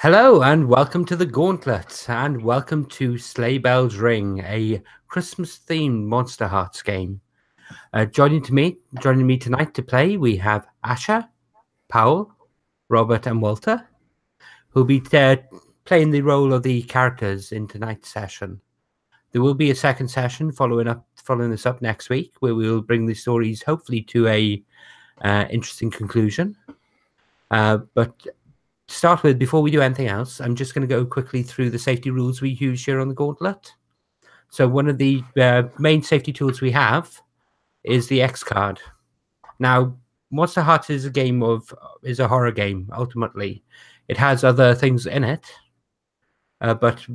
Hello and welcome to the Gauntlet, and welcome to Sleigh Bells Ring, a Christmas-themed Monster Hearts game. Joining me tonight to play, we have Asher, Powell, Robert, and Walter, who'll be playing the role of the characters in tonight's session. There will be a second session following this up next week, where we will bring the stories hopefully to a interesting conclusion. But to start with, before we do anything else, I'm just going to go quickly through the safety rules we use here on the Gauntlet. So one of the main safety tools we have is the X card. Now, Monster Hearts is a horror game. Ultimately, it has other things in it, but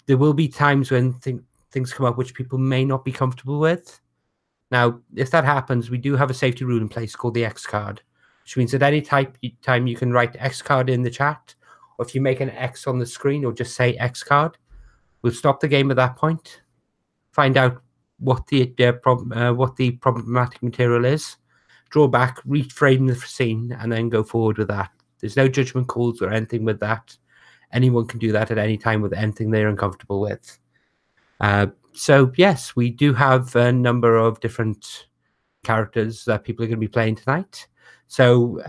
there will be times when things come up which people may not be comfortable with. Now, if that happens, we do have a safety rule in place called the X card, which means at any time you can write X card in the chat, or if you make an X on the screen or just say X card, we'll stop the game at that point, find out what the problematic material is, draw back, reframe the scene, and then go forward with that. There's no judgment calls or anything with that. Anyone can do that at any time with anything they're uncomfortable with. So yes, we do have a number of different characters that people are going to be playing tonight. So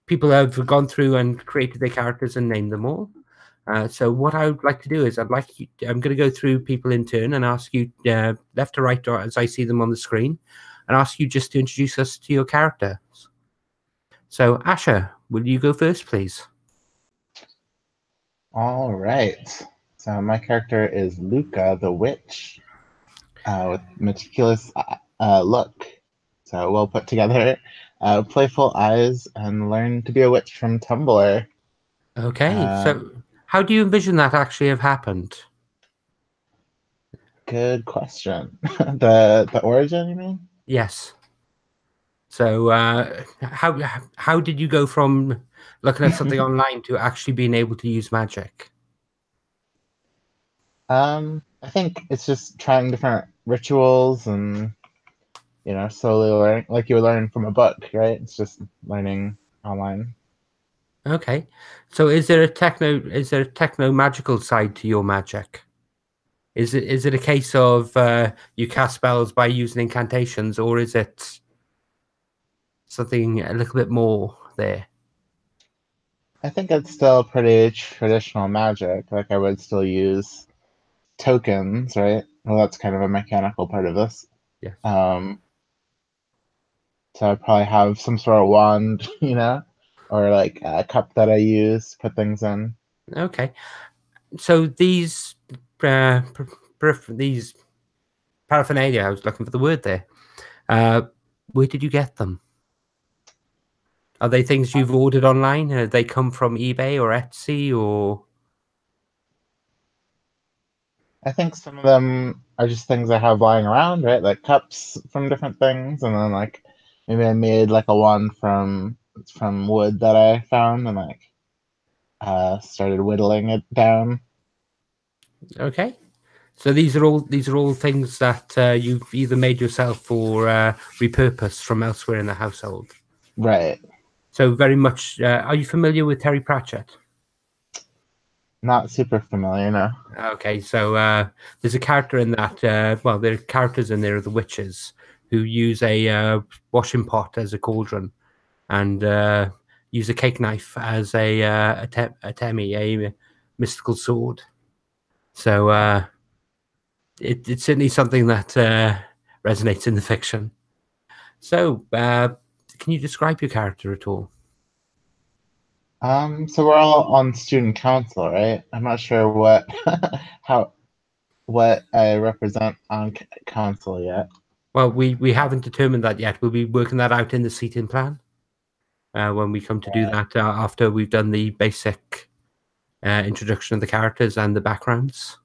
people have gone through and created their characters and named them all. So what I would like to do is I'm going to go through people in turn and ask you left to right as I see them on the screen, and ask you just to introduce us to your characters. So Asher, will you go first, please? All right. So my character is Luca the Witch, with meticulous look. So well put together, playful eyes, and learn to be a witch from Tumblr. Okay, so how do you envision that actually have happened? Good question. the origin, you mean? Yes. So how did you go from looking at something online to actually being able to use magic? I think it's just trying different rituals and slowly learn, like you learn from a book, right? It's just learning online. Okay, so is there a techno magical side to your magic? Is it a case of you cast spells by using incantations, or is it something a little bit more there? I think it's still pretty traditional magic. Like I would still use tokens, right? Well, that's kind of a mechanical part of this. Yes. So I probably have some sort of wand, or like a cup that I use to put things in. Okay, so these these paraphernalia, I was looking for the word there. Where did you get them? Are they things you've ordered online? Have they come from eBay or Etsy or? I think some of them are just things I have lying around, right? Like cups from different things, and then like maybe I made like a wand from wood that I found, and like started whittling it down. Okay, so these are all things that you've either made yourself or repurposed from elsewhere in the household. Right. So very much. Are you familiar with Terry Pratchett? Not super familiar, no. Okay, so there's a character in that. Well, there are characters in there of the witches who use a washing pot as a cauldron, and use a cake knife as a temi, a mystical sword. So it's certainly something that resonates in the fiction. So, can you describe your character at all? So we're all on student council, right? I'm not sure what how what I represent on council yet. Well, we haven't determined that yet. We'll be working that out in the seating plan when we come to do that after we've done the basic introduction of the characters and the backgrounds.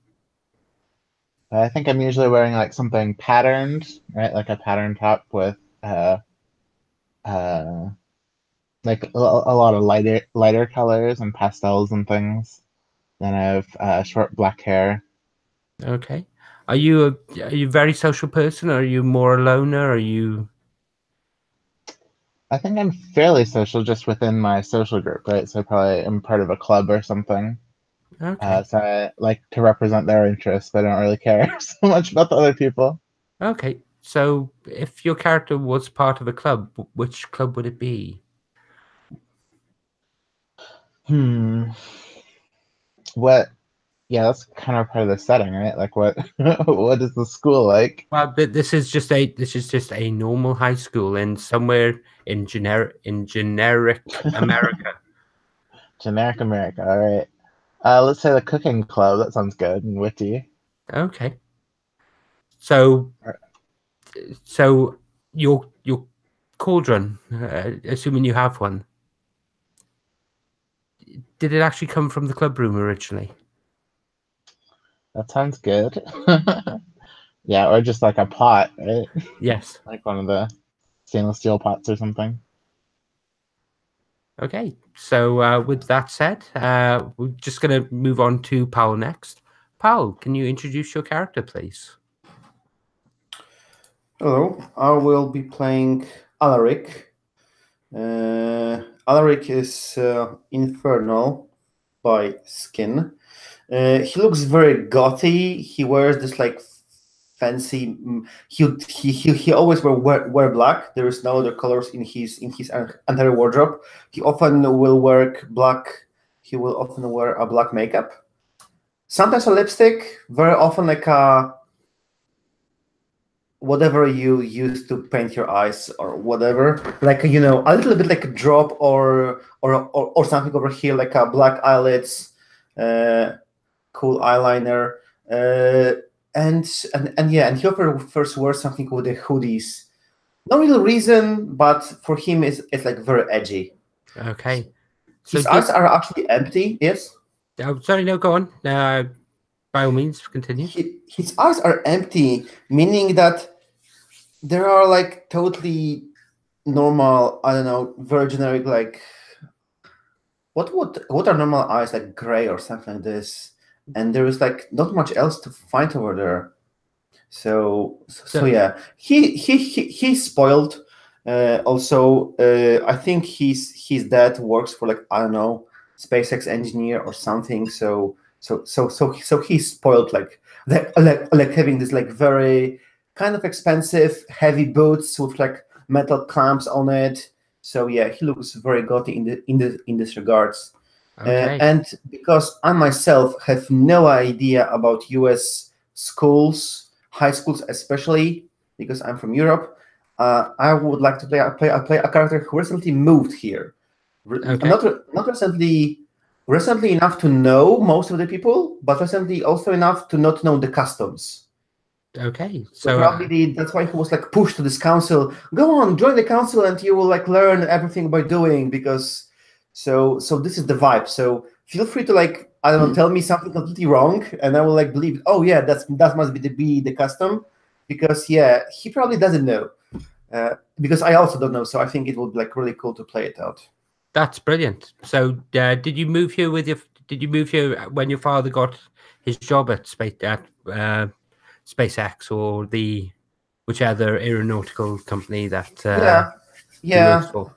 I think I'm usually wearing like something patterned, right? Like a pattern top with uh like a lot of lighter colors and pastels and things. Then I have short black hair. Okay. Are you a very social person? Or are you more a loner? Are you? I think I'm fairly social just within my social group, right? So I probably am part of a club or something. Okay. So I like to represent their interests, but I don't really care so much about the other people. Okay. So if your character was part of a club, which club would it be? Hmm. What? Yeah, that's kind of part of the setting, right? Like what? What is the school like? Well, this is just a normal high school in somewhere in generic America. Generic America. All right. Let's say the cooking club. That sounds good and witty. Okay. So Or- so your cauldron, assuming you have one, did it actually come from the club room originally? That sounds good. Yeah, or just like a pot, right? Yes. Like one of the stainless steel pots or something. Okay. So with that said, we're just gonna move on to Powell next. Powell, can you introduce your character, please? Hello, I will be playing Alaric. Alaric is infernal by skin. He looks very gothy. He wears this like fancy. He always wear black. There is no other colors in his entire wardrobe. He often will wear black. He will often wear a black makeup. Sometimes a lipstick. Very often like a whatever you use to paint your eyes or whatever, like a little bit like a drop or something over here, like a black eyelids, uh, cool eyeliner, and yeah, and he first wears something with the hoodies. No real reason, but for him it's like very edgy. Okay. So His eyes are actually empty. Yes, sorry, no, go on. By all means, continue. his eyes are empty, meaning that there are like totally normal, I don't know, very generic, like what are normal eyes, like gray or something like this, and there is like not much else to find over there. So So yeah, he's spoiled. Also, I think his dad works for, like, I don't know, SpaceX engineer or something. So he's spoiled, like having this like very kind of expensive heavy boots with like metal clamps on it. So yeah, he looks very gaudy in this regards. okay. And because I myself have no idea about US schools, high schools especially, because I'm from Europe, I would like to play a character who recently moved here. Okay. Not recently enough to know most of the people, but recently also enough to not know the customs. Okay. So So probably that's why he was like pushed to this council. Go on, join the council, and you will like learn everything by doing. Because so this is the vibe. So feel free to, like, I don't know, tell me something completely wrong, and I will like believe. Oh yeah, that must be the custom. Because yeah, he probably doesn't know. Because I also don't know. So I think it would be like really cool to play it out. that's brilliant. So did you move here with your? Did you move here when your father got his job at SpaceX or the whichever aeronautical company that Yeah, he works yeah. for?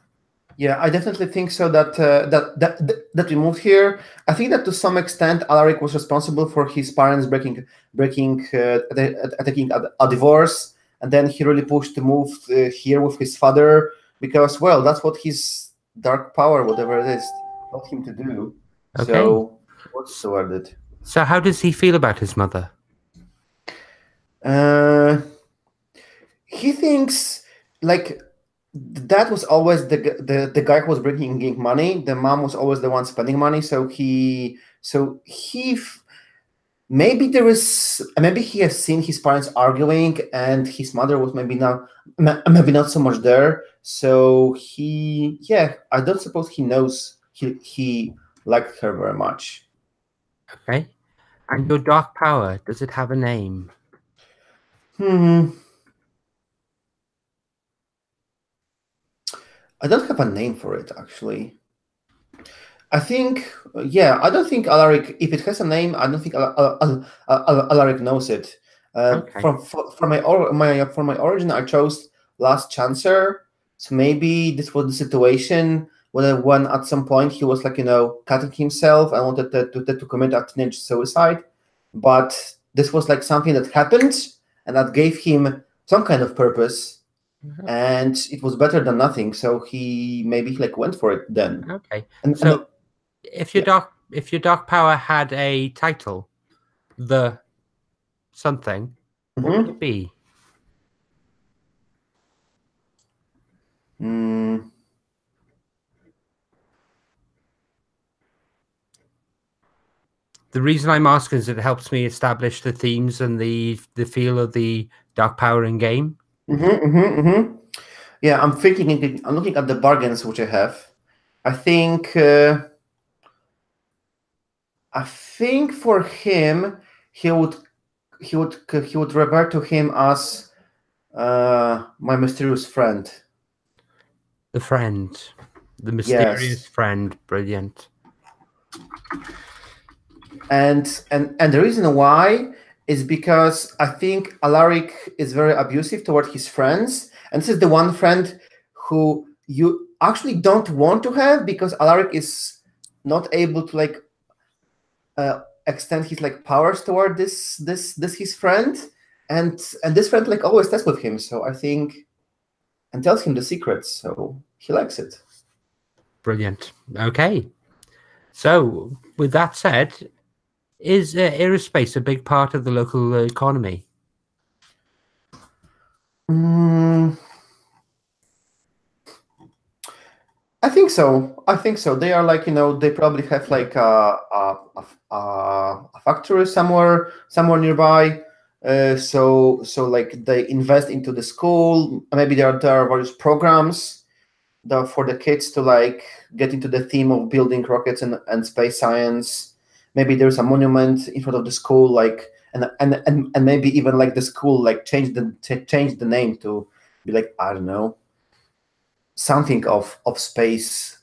Yeah, I definitely think so that we moved here. I think that to some extent Alaric was responsible for his parents taking a divorce, and then he really pushed to move here with his father because, well, that's what his dark power, whatever it is, taught him to do. Okay. So he worked toward it. So how does he feel about his mother? Uh, he thinks like dad was always the guy who was bringing in money. The mom was always the one spending money. Maybe maybe he has seen his parents arguing, and his mother was maybe not so much there. So I don't suppose he knows he liked her very much. Okay. And your dark power, does it have a name? Hmm. I don't have a name for it actually. I think, yeah, I don't think Alaric, if it has a name, I don't think Alaric knows it. Okay. From my origin, I chose Last Chancer So maybe this was the situation when at some point he was like, cutting himself and wanted to commit a teenage suicide. But this was like something that happened and that gave him some kind of purpose, and it was better than nothing. So he maybe like went for it then. Okay. And So if your dark power had a title, the something, what would it be? The reason I'm asking is it helps me establish the themes and the feel of the dark power in game. Yeah, I'm looking at the bargains which I have. I think for him, he would revert to him as my mysterious friend. The friend, the mysterious friend, brilliant. And the reason why is because I think Alaric is very abusive toward his friends, and this is the one friend who you actually don't want to have, because Alaric is not able to like extend his like powers toward this his friend, and this friend like always tests with him. So I think, and tells him the secrets, so he likes it. Brilliant. Okay, so with that said, is aerospace a big part of the local economy? I think so. They are like, they probably have like a factory somewhere nearby. So like they invest into the school. Maybe there are various programs for the kids to like get into the theme of building rockets and space science. Maybe there's a monument in front of the school, like and maybe even like the school like change the name to be like, I don't know, something of space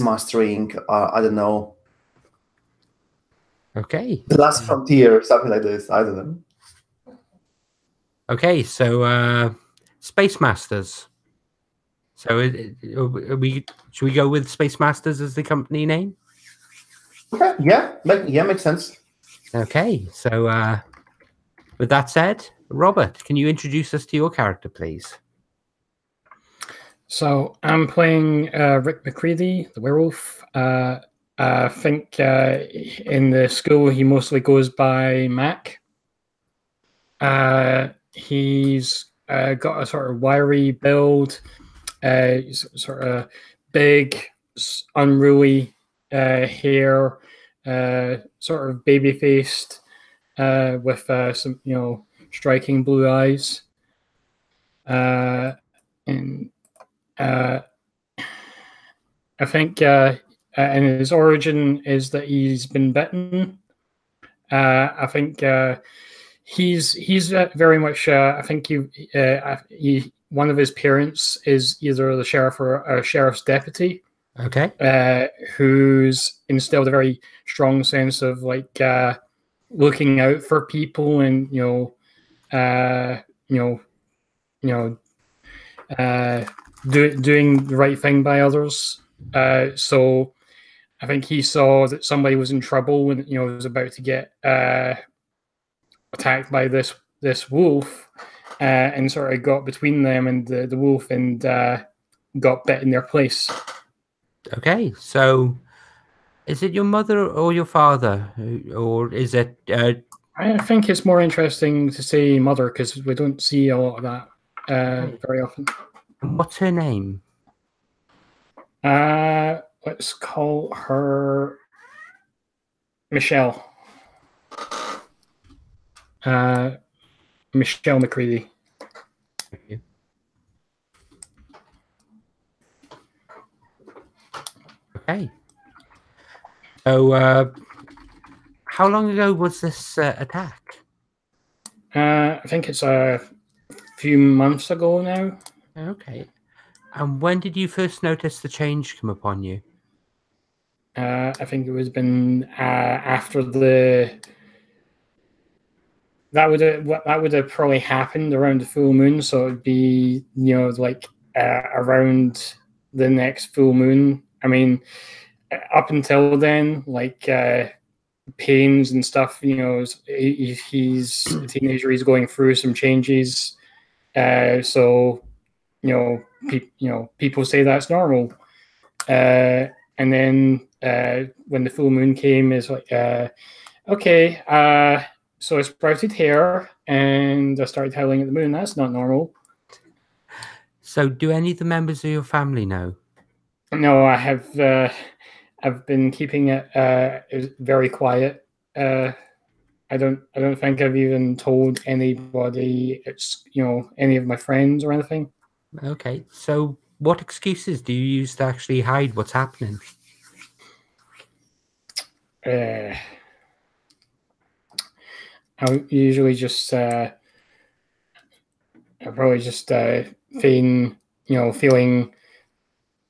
mastering. I don't know. Okay. The Last Frontier, something like this. I don't know. Okay, so Space Masters. So should we go with Space Masters as the company name? Okay, yeah, makes sense. Okay, so with that said, Robert, can you introduce us to your character, please? So I'm playing Rick McCready, the werewolf. I think in the school he mostly goes by Mac. He's got a sort of wiry build, sort of big, unruly hair, sort of baby-faced, with some striking blue eyes. And I think and his origin is that he's been bitten. I think he's very much. I think he one of his parents is either the sheriff or a sheriff's deputy. Okay. Who's instilled a very strong sense of like looking out for people and doing the right thing by others. So I think he saw that somebody was in trouble when was about to get attacked by this wolf, and sort of got between them and the wolf and got bit in their place. Okay, so is it your mother or your father, or is it? I think it's more interesting to say mother because we don't see a lot of that very often. What's her name? Let's call her Michelle. Michelle McCready. Thank you. Okay. So, how long ago was this attack? I think it's a few months ago now. Okay. And when did you first notice the change come upon you? I think it was been after the. That would have probably happened around the full moon, so it'd be like around the next full moon. I mean, up until then, like pains and stuff, you know, he's a teenager. He's going through some changes. So people say that's normal. And then when the full moon came, is like, okay, so I sprouted hair and I started howling at the moon. That's not normal. So, do any of the members of your family know? No, I have. I've been keeping it very quiet. I don't think I've even told anybody. It's any of my friends or anything. Okay. So, what excuses do you use to actually hide what's happening? I usually just I probably just feign feeling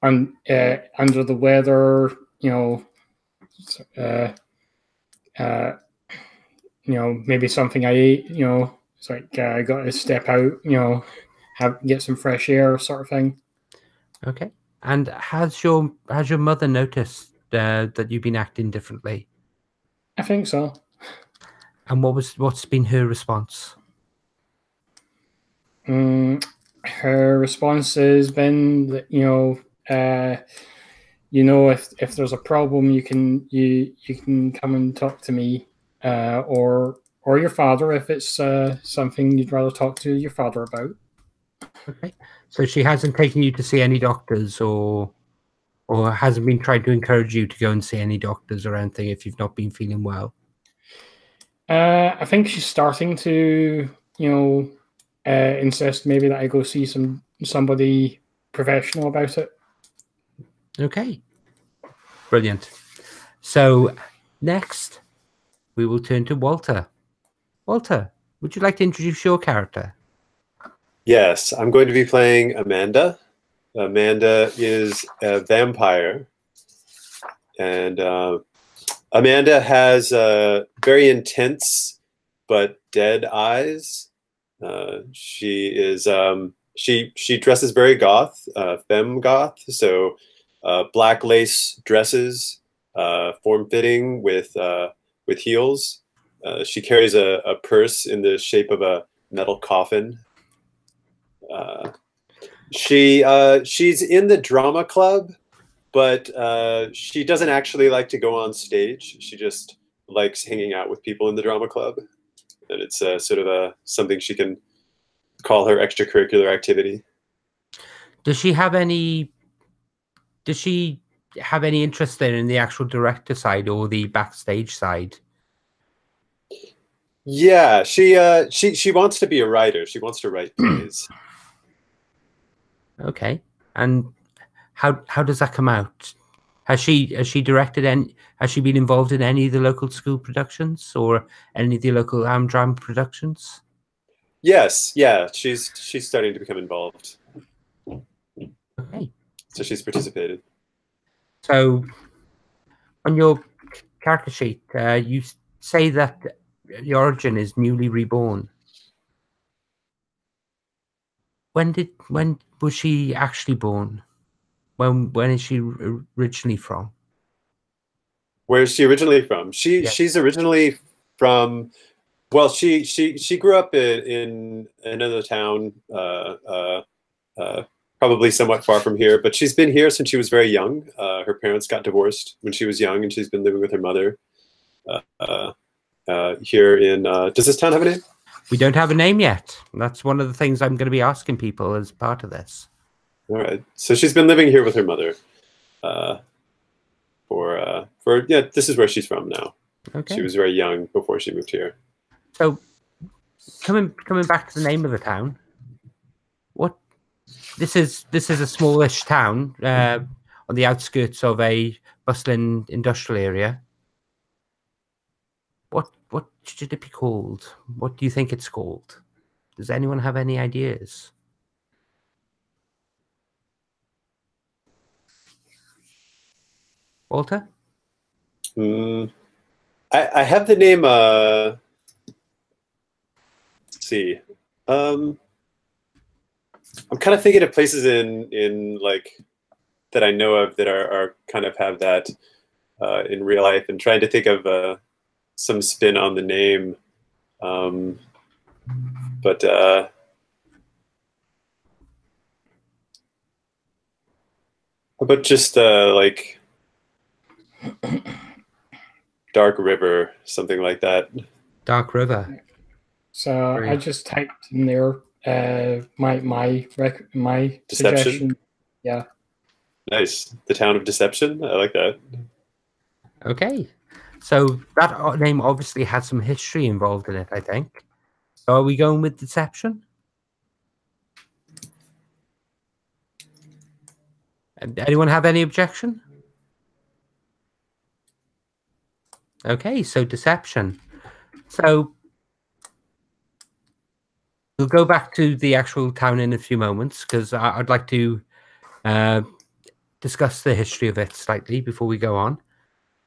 under the weather. Maybe something I ate. It's like I got to step out. Get some fresh air, sort of thing. Okay. And has your mother noticed that you've been acting differently? I think so. And what's been her response? Her response has been that if there's a problem, you can come and talk to me, or your father if it's something you'd rather talk to your father about. Okay. So she hasn't taken you to see any doctors, or hasn't been trying to encourage you to go and see any doctors or anything if you've not been feeling well? I think she's starting to, insist maybe that I go see somebody professional about it. Okay. Brilliant. So next, we will turn to Walter. Walter, would you like to introduce your character? Yes, I'm going to be playing Amanda. Amanda is a vampire, and Amanda has very intense but dead eyes. She is she dresses very goth, femme goth. So black lace dresses, form-fitting with heels. She carries a purse in the shape of a metal coffin. She's in the drama club, but she doesn't actually like to go on stage. She just likes hanging out with people in the drama club, and it's sort of something she can call her extracurricular activity. Does she have any interest then in the actual director side or the backstage side? Yeah, she wants to be a writer. She wants to write plays. Okay. And how does that come out? Has she directed any? Has she been involved in any of the local school productions or any of the local drama productions? Yes, yeah, she's starting to become involved. Okay. So she's participated. So on your character sheet, you say that the origin is newly reborn. When was she actually born? When is she originally from? Where is she originally from? Yes. She's originally from. Well, she grew up in another town, probably somewhat far from here. But she's been here since she was very young. Her parents got divorced when she was young, and she's been living with her mother here in. Does this town have a name? We don't have a name yet. That's one of the things I'm going to be asking people as part of this. All right. So she's been living here with her mother. Yeah, this is where she's from now. Okay. She was very young before she moved here. So, coming back to the name of the town, this is a smallish town on the outskirts of a bustling industrial area. What should it be called? What do you think it's called? Does anyone have any ideas? Walter? I have the name. Let's see. I'm kind of thinking of places in like that I know of that are kind of have that in real life, and trying to think of some spin on the name. But how about just like Dark River, something like that. Dark River. So I Great. just typed in there my Deception? suggestion. Yeah. Nice. The Town of Deception. I like that. Okay. So that name obviously had some history involved in it, I think. So are we going with Deception? Anyone have any objection? Okay, so Deception. So we'll go back to the actual town in a few moments, because I'd like to discuss the history of it slightly before we go on.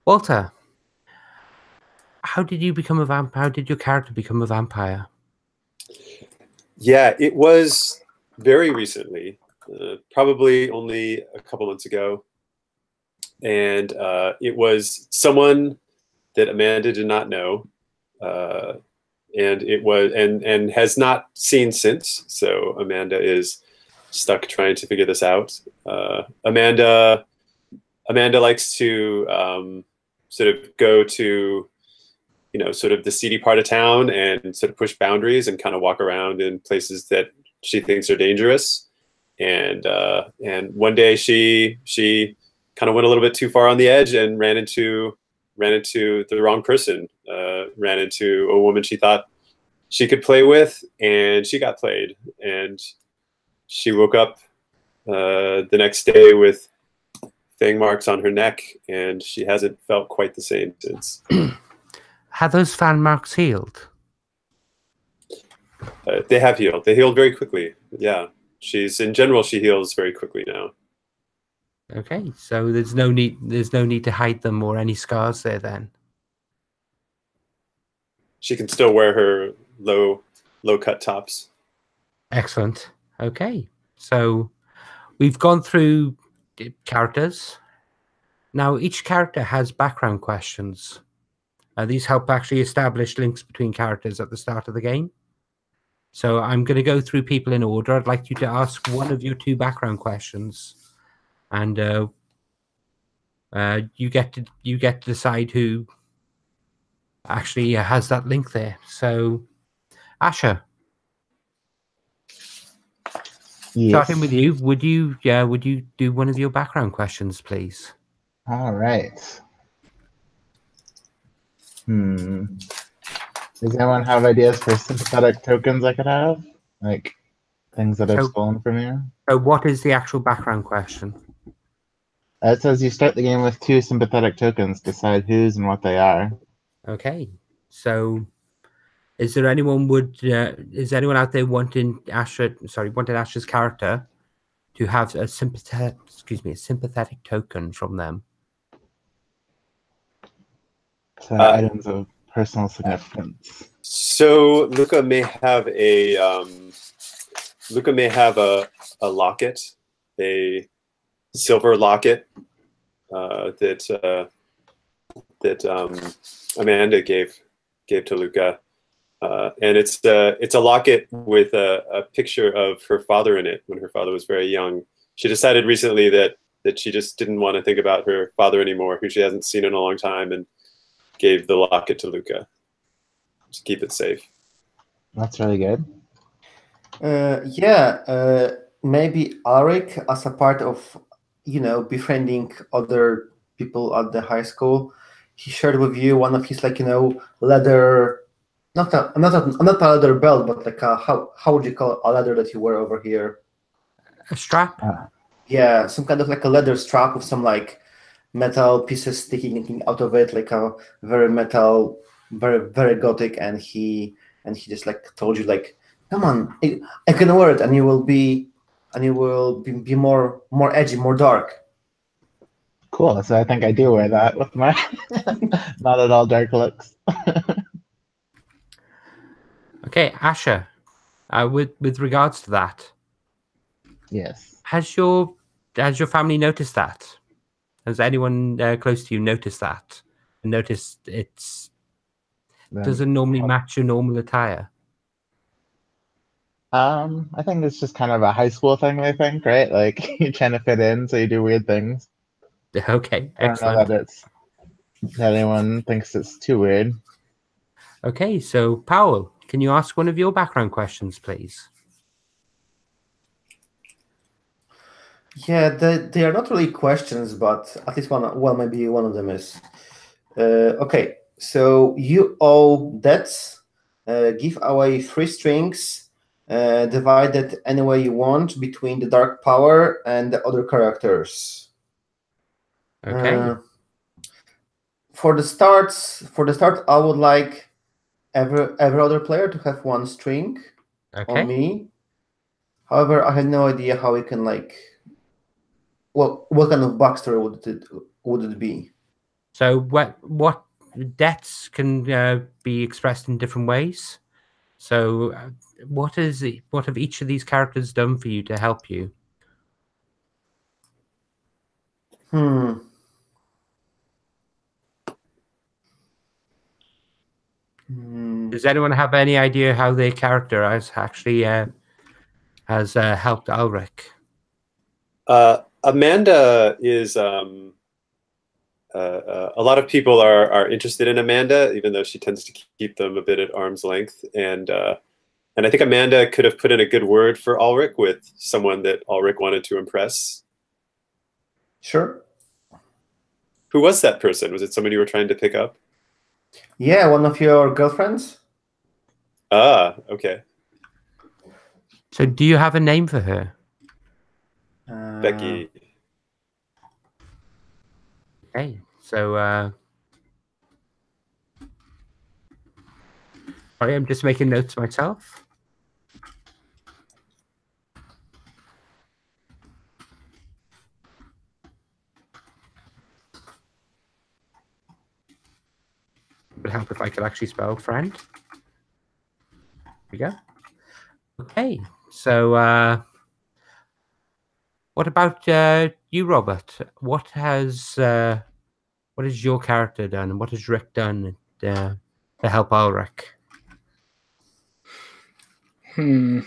Walter, how did you become a vampire? How did your character become a vampire? Yeah, it was very recently, probably only a couple months ago. And it was someone that Amanda did not know. And it was and has not seen since. So Amanda is stuck trying to figure this out. Amanda likes to sort of go to, you know, sort of the seedy part of town and sort of push boundaries and kind of walk around in places that she thinks are dangerous. And one day she kind of went a little bit too far on the edge and ran into the wrong person. Ran into a woman she thought she could play with, and she got played. And she woke up the next day with fang marks on her neck, and she hasn't felt quite the same since. Have those fan marks healed? They have healed. They healed very quickly. Yeah, in general, she heals very quickly now. Okay, so there's no need to hide them or any scars there then. She can still wear her low cut tops. Excellent. Okay, so we've gone through characters. Now each character has background questions. These help actually establish links between characters at the start of the game. So I'm going to go through people in order. I'd like you to ask one of your two background questions, and you get to decide who actually has that link there. So, Asher, starting with you, would you do one of your background questions, please? All right. Does anyone have ideas for sympathetic tokens I could have? Like things that I've stolen from you? So what is the actual background question? It says you start the game with 2 sympathetic tokens. Decide whose and what they are. Okay. So is there anyone is anyone out there wanting Asher's character to have a sympathetic token from them? So items of personal significance. So Luca may have a locket, a silver locket that Amanda gave to Luca, and it's a locket with a picture of her father in it when her father was very young. She decided recently that she just didn't want to think about her father anymore, who she hasn't seen in a long time, and gave the locket to Luca to keep it safe. That's really good. Maybe Alric, as a part of, befriending other people at the high school, he shared with you one of his leather, not a leather belt, but like how would you call a leather that you wear over here? A strap? Yeah, some kind of like a leather strap with some like metal pieces sticking out of it, like a very metal, very very gothic, and he just like told you like, come on, I can wear it, and you will be more edgy, more dark. Cool. So I think I do wear that with my not at all dark looks. Okay, Asher, with regards to that, Yes. Has your family noticed that? Has anyone close to you noticed that? Noticed it's doesn't normally match your normal attire? I think it's just kind of a high school thing, I think, right? Like you're trying to fit in, so you do weird things. Okay, I don't know excellent. that anyone thinks it's too weird. Okay, so Powell, can you ask one of your background questions, please? Yeah, they are not really questions, but at least one. Well, maybe one of them is. Okay, so you owe debts. Give away 3 strings. Divided any way you want between the Dark Power and the other characters. Okay. For the start, I would like every other player to have 1 string on me. However, I have no idea how we can what kind of backstory would it be? So what debts can be expressed in different ways? So what have each of these characters done for you to help you? Does anyone have any idea how their character has actually helped Ulrich? Amanda is a lot of people are interested in Amanda, even though she tends to keep them a bit at arm's length. And I think Amanda could have put in a good word for Ulrich with someone that Ulrich wanted to impress. Sure. Who was that person? Was it someone you were trying to pick up? Yeah, one of your girlfriends. Ah, okay. So do you have a name for her? Becky. Okay, so sorry, I'm just making notes myself. It would help if I could actually spell friend. There we go. Okay, so what about you, Robert? What has your character done, and what has Rick done to help Ulrich? Did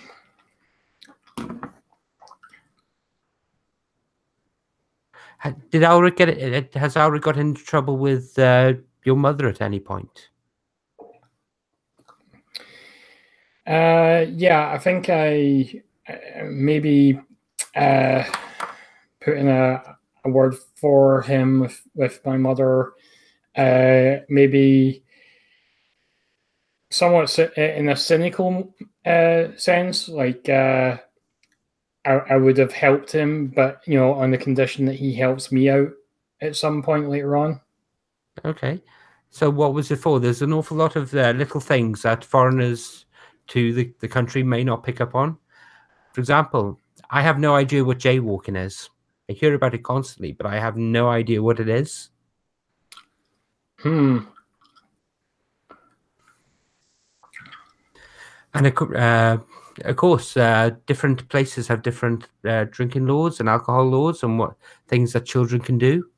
Ulrich get it? Has Ulrich got into trouble with your mother at any point? Yeah, I think I maybe put in a word for him with my mother. Maybe somewhat in a cynical sense, like I would have helped him, but on the condition that he helps me out at some point later on. Okay, so what was it for? There's an awful lot of little things that foreigners to the country may not pick up on. For example, I have no idea what jaywalking is. I hear about it constantly, but I have no idea what it is. And of course, different places have different drinking laws and alcohol laws and what things that children can do.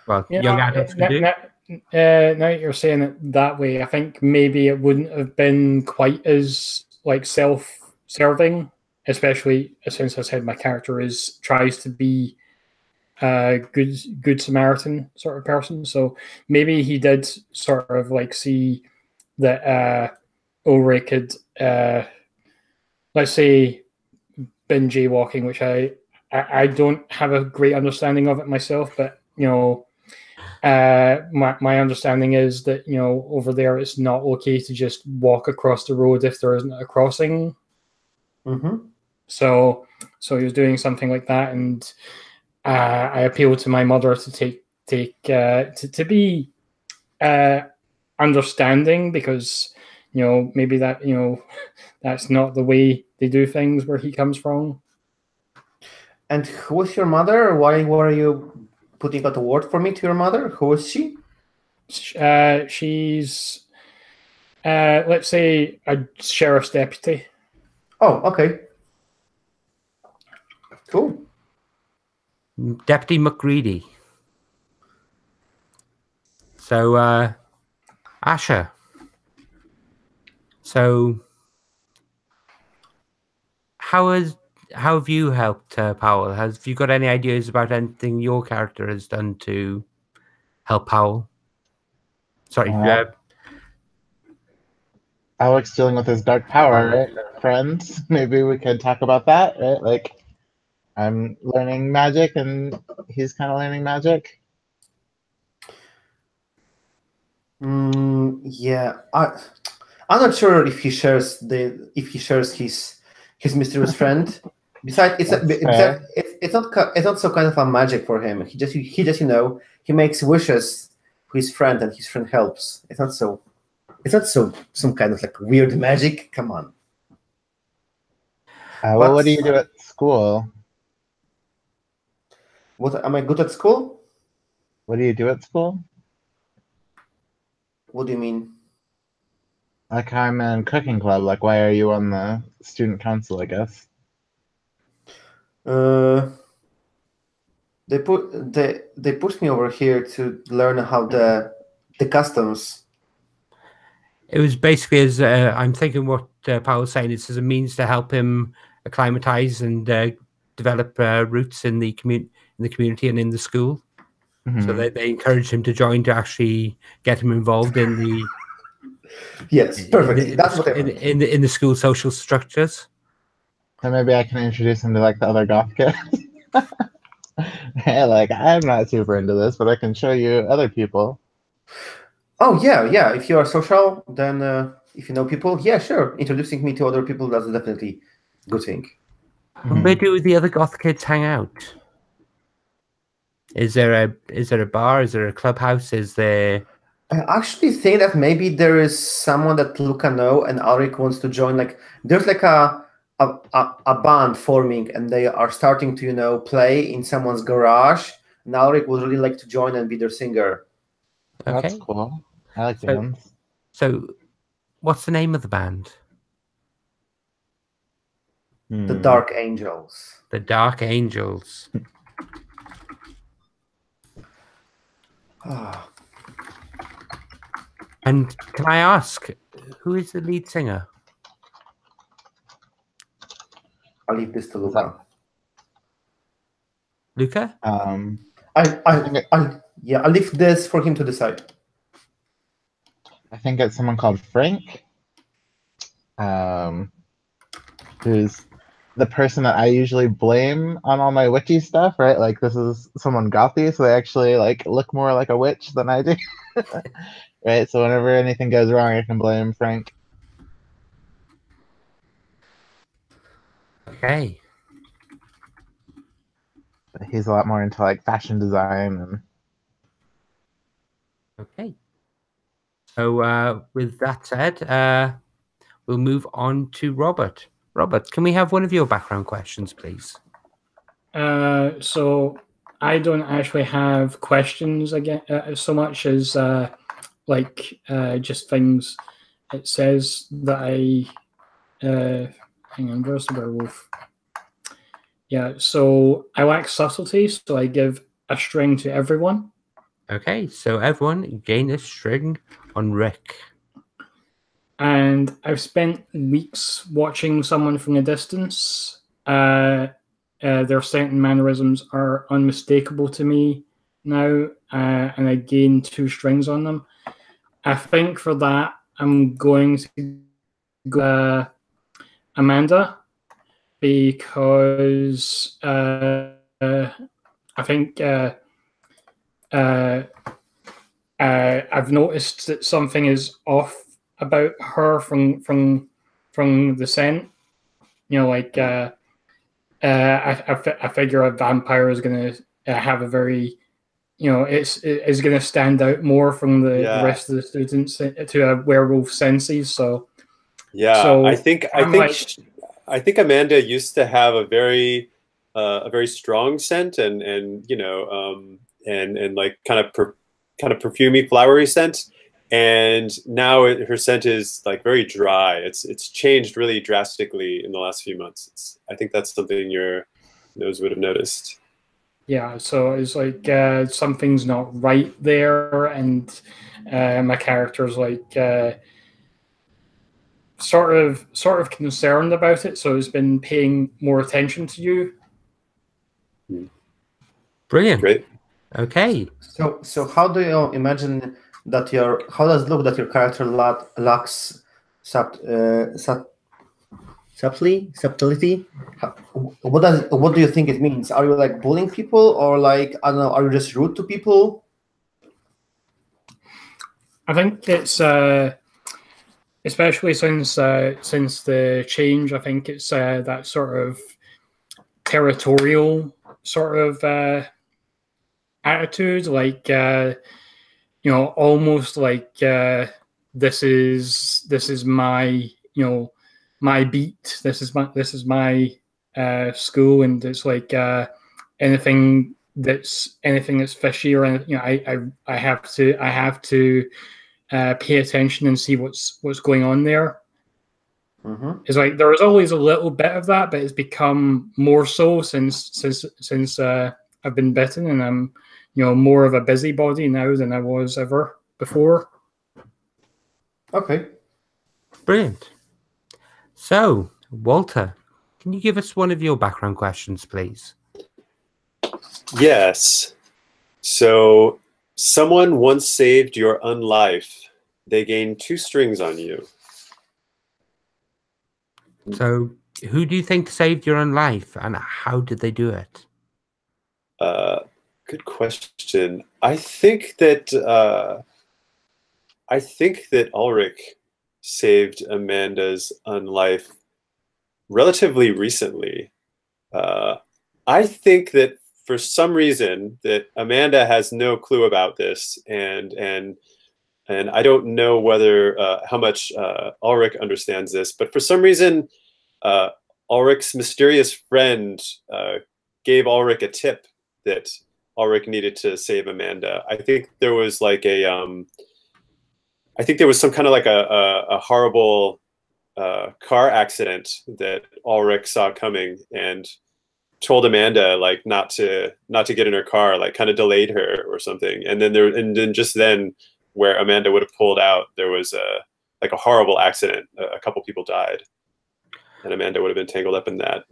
Well, young adults can do. Now that you're saying it that way, I think maybe it wouldn't have been quite as self-serving, especially since I said my character tries to be a good Samaritan sort of person. So maybe he did sort of see that Ulrich had, let's say, been jaywalking, which I don't have a great understanding of it myself, but my understanding is that over there it's not okay to just walk across the road if there isn't a crossing. So he was doing something like that, and I appealed to my mother to to be understanding, because maybe that that's not the way they do things where he comes from. And who is your mother? Why were you putting out a word for me to your mother? Who is she? She's let's say a sheriff's deputy. Oh, okay. Deputy McGreedy. So, Asher. So, how have you helped Powell? Have you got any ideas about anything your character has done to help Powell? Sorry, Alex dealing with his dark power, right? Friends, maybe we could talk about that, right? Like, I'm learning magic, and he's kind of learning magic. Yeah, I'm not sure if he shares his mysterious friend. Besides, it's not so kind of a magic for him. He just he makes wishes for his friend, and his friend helps. It's not so some kind of like weird magic. Come on. Well, what do you do at school? What am I good at school? What do you do at school? What do you mean? Like, I'm in cooking club. Like, why are you on the student council, I guess? They pushed me over here to learn how the customs. it was basically as I'm thinking what Powell's saying. It's as a means to help him acclimatize and develop roots in the community and in the school. So they encouraged him to join to actually get him involved in the yes, perfectly. That's what I meant. in the school social structures. So maybe I can introduce him to like the other goth kids. Hey, like, I'm not super into this, but I can show you other people. Oh yeah. If you are social, then if you know people, yeah, sure. Introducing me to other people, that's definitely a good thing. Where do the other goth kids hang out? Is there a bar? Is there a clubhouse? Is there? I actually think that maybe there is someone that Luca know and Alric wants to join. Like, there's like a band forming, and they are starting to play in someone's garage. And Alric would really like to join and be their singer. Okay. That's cool. I like bands. So, what's the name of the band? The Dark Angels. The Dark Angels. And can I ask, who is the lead singer? I'll leave this to Luca. Luca? I'll leave this for him to decide. I think it's someone called Frank, who's the person that I usually blame on all my witchy stuff, right? Like, this is someone gothy, so they actually like look more like a witch than I do. Right? So whenever anything goes wrong, I can blame Frank. Okay. He's a lot more into like fashion design and. Okay. So with that said, we'll move on to Robert. Robert, can we have one of your background questions, please? So I don't actually have questions again so much as just things. It says that hang on, where's the werewolf? Yeah, so I lack subtlety, so I give a string to everyone. Okay, so everyone gain a string on Rick. And I've spent weeks watching someone from a distance. Their certain mannerisms are unmistakable to me now, and I gain 2 strings on them. I think for that, I'm going to go Amanda, because I think I've noticed that something is off about her from the scent. I figure a vampire is going to have a very, it's going to stand out more from the rest of the students to a werewolf senses. So yeah, so I think Amanda used to have a very strong scent and like kind of perfumey, flowery scent. And now her scent is like very dry. It's changed really drastically in the last few months. I think that's something your nose would have noticed. Yeah, so it's like something's not right there, and my character's like sort of concerned about it, so has been paying more attention to you. Brilliant. Great. Okay. So how do you imagine that how does it look that your character lacks subtlety? What do you think it means? Are you like bullying people, or like, I don't know, are you just rude to people? I think it's especially since the change. I think it's that sort of territorial sort of attitude, like almost like this is my my beat. This is my school, and it's like anything that's fishy, or I have to pay attention and see what's going on there. Mm-hmm. It's like there was always a little bit of that, but it's become more so since I've been bitten, and I'm more of a busybody now than I was ever before. Okay. Brilliant. So, Walter, can you give us one of your background questions, please? Yes. So, someone once saved your unlife. They gained 2 strings on you. So, who do you think saved your own life, and how did they do it? Good question. I think that Ulrich saved Amanda's unlife relatively recently. I think that for some reason that Amanda has no clue about this, and I don't know whether how much Ulrich understands this, but for some reason, Ulrich's mysterious friend gave Ulrich a tip that Ulrich needed to save Amanda. I think there was like I think there was some kind of like a horrible car accident that Ulrich saw coming and told Amanda like not to get in her car, like kind of delayed her or something. And then just then, where Amanda would have pulled out, there was like a horrible accident. A couple people died, and Amanda would have been tangled up in that.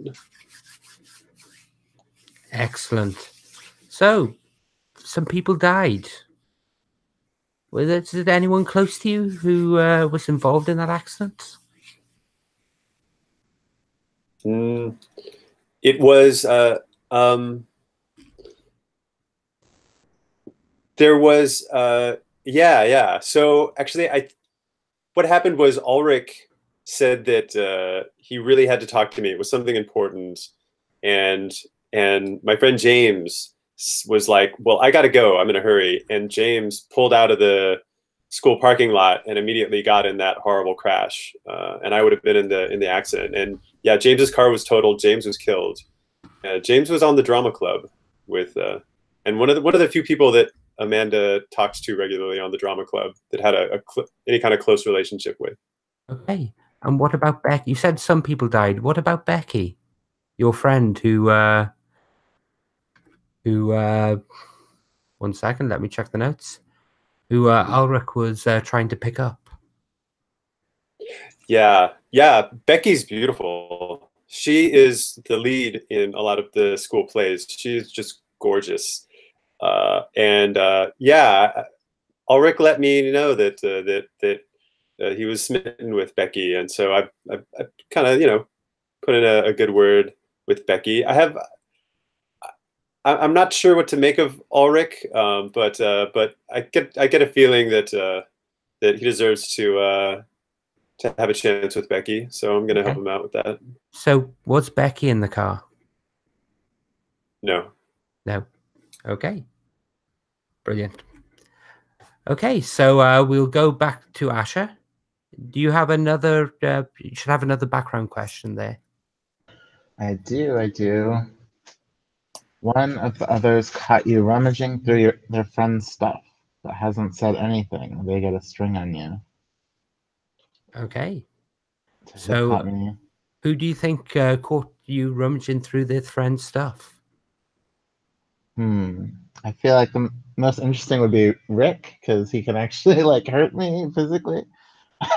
Excellent. So, some people died. Did anyone close to you who was involved in that accident? It was there was yeah. So actually, what happened was Ulrich said that he really had to talk to me. It was something important, and my friend James was like, "Well, I got to go. I'm in a hurry." And James pulled out of the school parking lot and immediately got in that horrible crash. And I would have been in the accident. And yeah, James's car was totaled. James was killed. James was on the drama club with, and one of the few people that Amanda talks to regularly on the drama club that had any kind of close relationship with. Okay. And what about Becky? You said some people died. What about Becky, your friend who 1 second, let me check the notes. Who Ulrich was trying to pick up. Yeah. Becky's beautiful. She is the lead in a lot of the school plays. She's just gorgeous. Yeah, Ulrich let me know that he was smitten with Becky, and so I kind of put in a good word with Becky. I'm not sure what to make of Ulrich, but I get a feeling that he deserves to have a chance with Becky. So I'm going to help him out with that. So was Becky in the car? No. No. Okay. Brilliant. Okay, so we'll go back to Asher. Do you have another? You should have another background question there. I do. One of the others caught you rummaging through their friend's stuff, but hasn't said anything. They get a string on you. Okay. So who do you think caught you rummaging through their friend's stuff? I feel like the most interesting would be Rick, because he can actually like hurt me physically.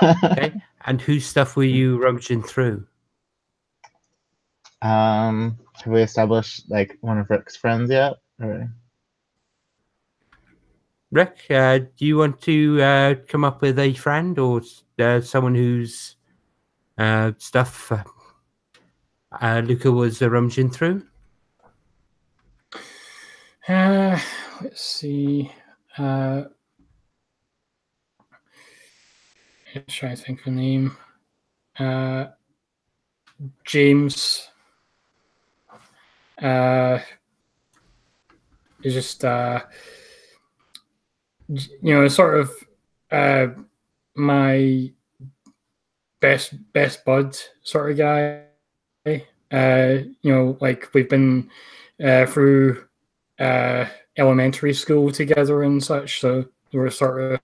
Okay. And whose stuff were you rummaging through? Have we established like one of Rick's friends yet? Or... Rick, do you want to come up with a friend or someone whose stuff Luca was rummaging through? Let's see. Let's try to think of a name. James. Is just sort of my best bud sort of guy. Like we've been through elementary school together and such, so we're sort of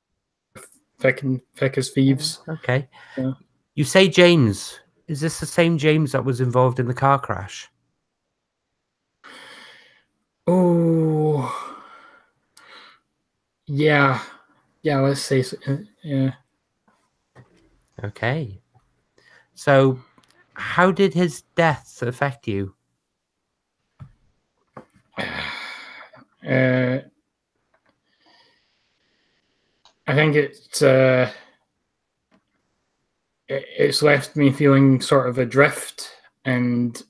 thick as thieves. Okay. Yeah. You say James. Is this the same James that was involved in the car crash? Oh, yeah. Let's say so. Yeah. Okay. So, how did his death affect you? I think it's left me feeling sort of adrift, and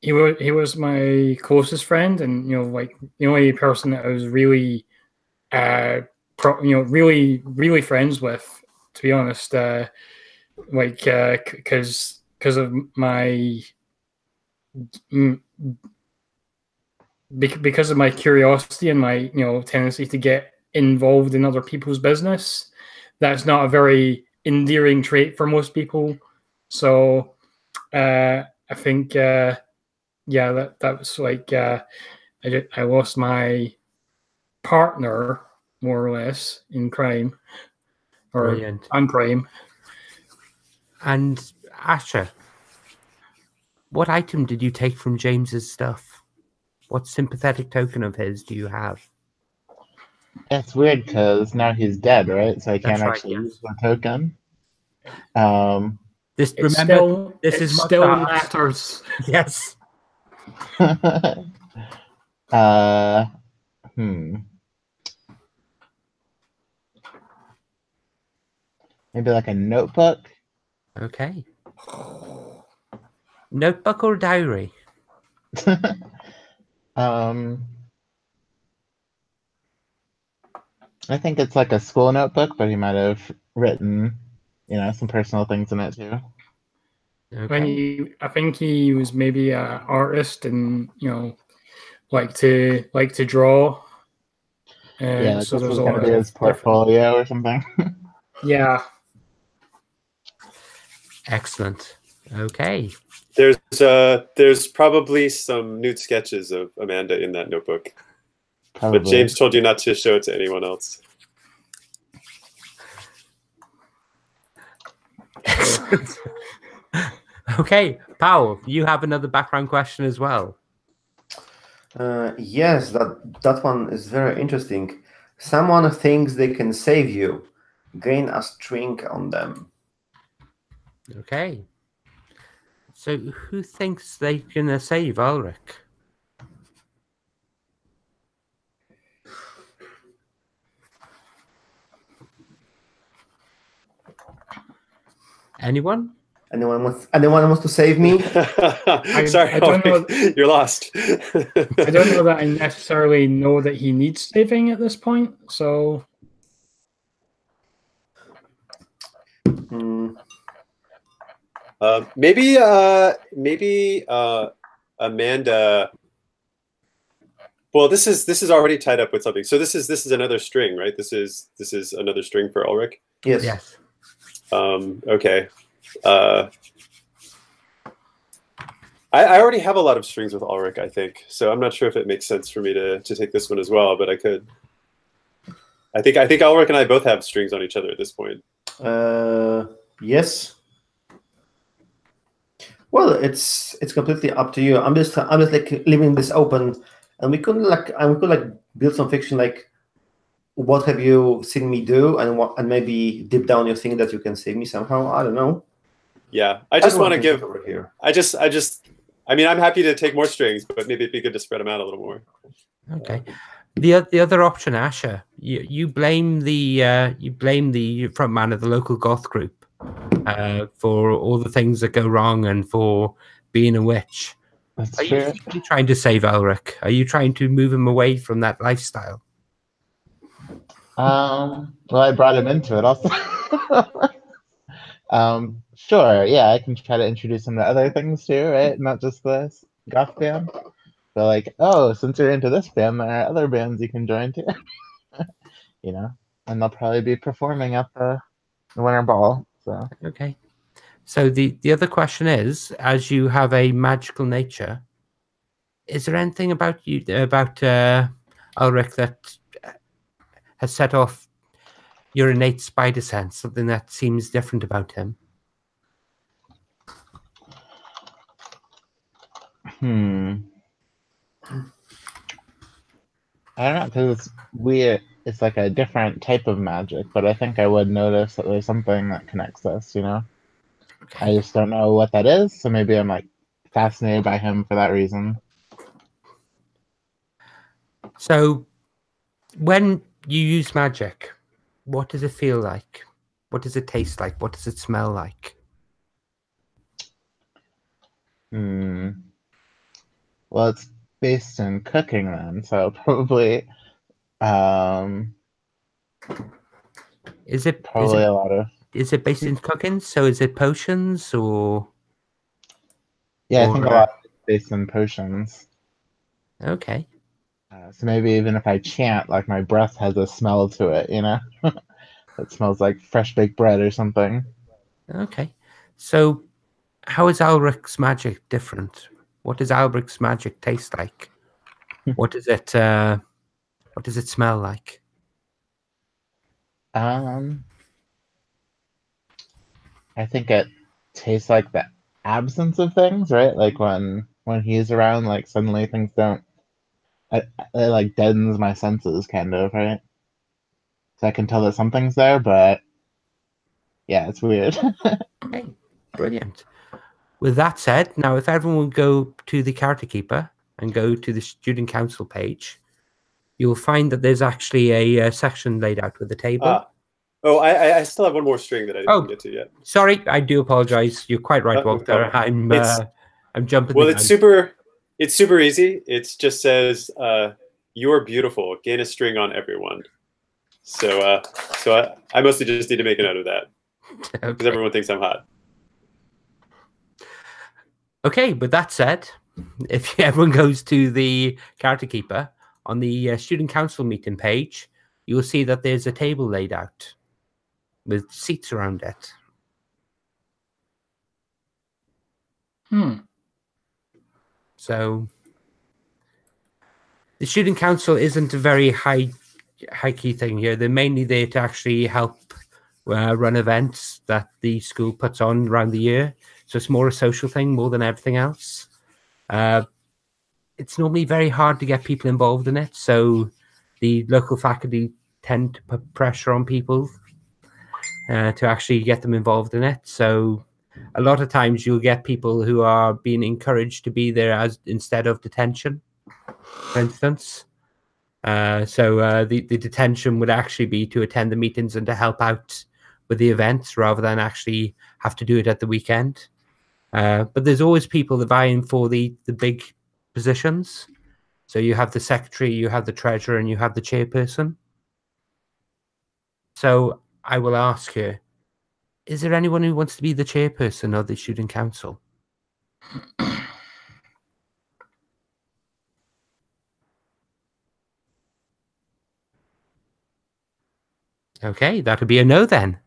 he was my closest friend, and like the only person that I was really really friends with, to be honest, because of my because of my curiosity and my tendency to get involved in other people's business. That's not a very endearing trait for most people. So I think that was like I lost my partner more or less in crime or Brilliant. on crime. And Asher, what item did you take from James's stuff? What sympathetic token of his do you have? It's weird because now he's dead, right? So I can't That's right, actually yes. use the token. This It's remember this is still Monsterhearts. matters. Yes. Maybe like a notebook. Okay. Notebook or diary? I think it's like a school notebook, but he might have written, some personal things in it too. Okay. I think he was maybe an artist, and like to draw. Yeah, like So this there's was a going lot to be of his portfolio or something. Yeah. Excellent. Okay. There's probably some nude sketches of Amanda in that notebook. Probably. But James told you not to show it to anyone else. Excellent. Okay, Powell, you have another background question as well. Yes, that one is very interesting. Someone thinks they can save you. Gain a string on them. Okay. So who thinks they can save Ulrich? Anyone? Anyone wants to save me? Sorry, I don't know. You're lost. I don't know that I necessarily know that he needs saving at this point. So maybe Amanda. Well, this is already tied up with something. So this is another string, right? This is another string for Ulrich. Yes. Yes. Okay. I already have a lot of strings with Ulrich, I think. So I'm not sure if it makes sense for me to take this one as well, but I could. I think Ulrich and I both have strings on each other at this point. Yes. Well, it's completely up to you. I'm just like leaving this open, and we could build some fiction like what have you seen me do, and maybe deep down you think that you can save me somehow. I don't know. Yeah, I just want to give. over here. I mean, I'm happy to take more strings, but maybe it'd be good to spread them out a little more. Okay. The other option, Asher, you blame the front man of the local goth group for all the things that go wrong and for being a witch. That's Are you true. secretly trying to save Elric? Are you trying to move him away from that lifestyle? Well, I brought him into it also. Sure, yeah, I can try to introduce him to other things too, right? Not just this goth band. But like, oh, since you're into this band, there are other bands you can join too. You know, and they'll probably be performing at the winter ball. So Okay. So the other question is, as you have a magical nature, is there anything about Ulrich that has set off your innate spider sense? Something that seems different about him? I don't know, because it's weird. It's like a different type of magic, but I think I would notice that there's something that connects us, you know? I Okay. just don't know what that is, so maybe I'm like fascinated by him for that reason. So when you use magic, what does it feel like? What does it taste like? What does it smell like? Well, it's based in cooking then, so probably Is it probably a lot of based in cooking? So is it potions or I think a lot of it's based in potions. okay. So maybe even if I chant, like my breath has a smell to it, you know? It smells like fresh baked bread or something. Okay. So how is Alric's magic different? What does Alric's magic taste like? What does it smell like? Um, I think it tastes like the absence of things, right? Like when he's around, like suddenly things don't. It like deadens my senses, kind of, right? So I can tell that something's there, but yeah, it's weird. Okay, brilliant. With that said, now if everyone would go to the character keeper and go to the student council page, you'll find that there's actually a section laid out with a table. Oh, I still have one more string that I didn't get to yet. Sorry, I do apologize. You're quite right, No Walter. problem. I'm jumping. Well, it's super easy. It just says you're beautiful. Gain a string on everyone. So I mostly just need to make a note of that because everyone thinks I'm hot. Okay, with that said, if everyone goes to the character keeper on the student council meeting page, you will see that there's a table laid out with seats around it. So the student council isn't a very high key thing here. They're mainly there to actually help run events that the school puts on around the year. So it's more a social thing more than everything else. It's normally very hard to get people involved in it. So the local faculty tend to put pressure on people to actually get them involved in it. So a lot of times you'll get people who are being encouraged to be there as instead of detention, for instance. So the detention would actually be to attend the meetings and to help out with the events rather than actually have to do it at the weekend. But there's always people vying for the big positions. So you have the secretary, you have the treasurer, and you have the chairperson. So I will ask you, is there anyone who wants to be the chairperson of the student council? Okay, that would be a no then.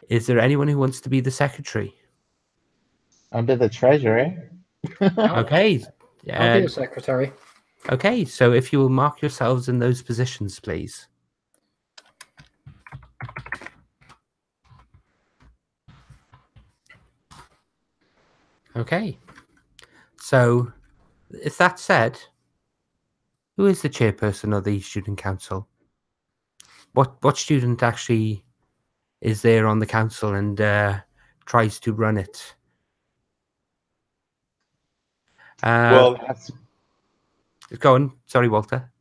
Is there anyone who wants to be the secretary? I'll be the treasurer. Okay. I'll be the secretary. Okay, so if you will mark yourselves in those positions, please. Okay. So, if that said, who is the chairperson of the student council? What student actually is there on the council and tries to run it? Well, Go on. Sorry, Walter.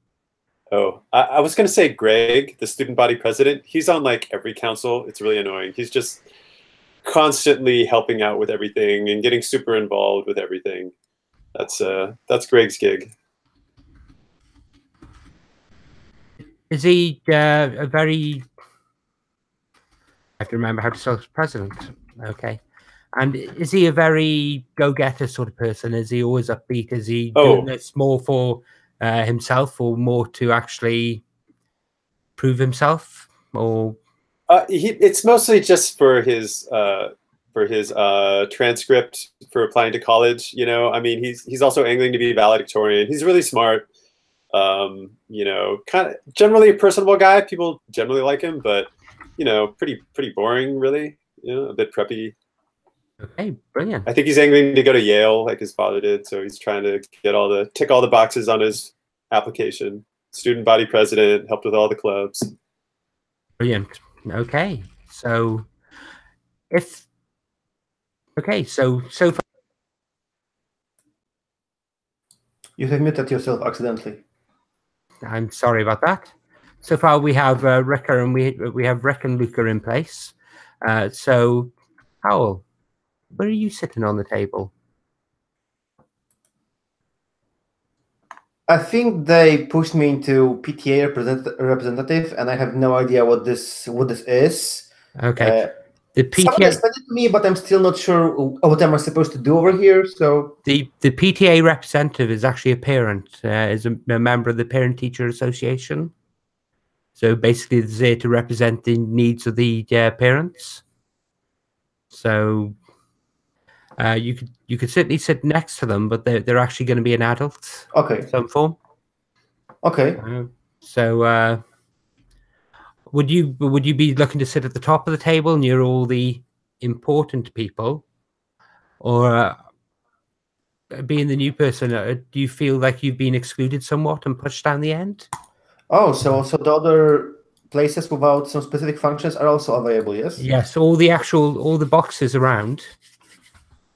oh, I was going to say Greg, the student body president. He's on like every council. It's really annoying. He's just constantly helping out with everything and getting super involved with everything. That's Greg's gig. Is he a very... I have to remember how to spell president. Okay. And is he a very go-getter sort of person? Is he always upbeat? Is he doing this more for himself or more to actually prove himself? Or it's mostly just for his transcript for applying to college. You know, I mean, he's also angling to be valedictorian. He's really smart. You know, kind of generally a personable guy. People generally like him, but you know, pretty boring, really. You know, a bit preppy. Okay, brilliant. I think he's angling to go to Yale, like his father did. So he's trying to tick all the boxes on his application. Student body president, helped with all the clubs. Brilliant. Okay, so so far You have muted yourself accidentally. I'm sorry about that. So far, we have Ricker and we have Rick and Luca in place. So, Howell, where are you sitting on the table? I think they pushed me into PTA representative, and I have no idea what this is. Okay. The PTA someone explained it to me, but I'm still not sure what am I supposed to do over here. So the PTA representative is actually a parent, is a member of the Parent Teacher Association. So basically, it's there to represent the needs of the parents. So you could certainly sit next to them, but they're actually going to be an adult. Okay. In some form. Okay. So would you be looking to sit at the top of the table near all the important people, or being the new person, do you feel like you've been excluded somewhat and pushed down the end? Oh, so the other places without some specific functions are also available, yes? Yes, all the boxes around.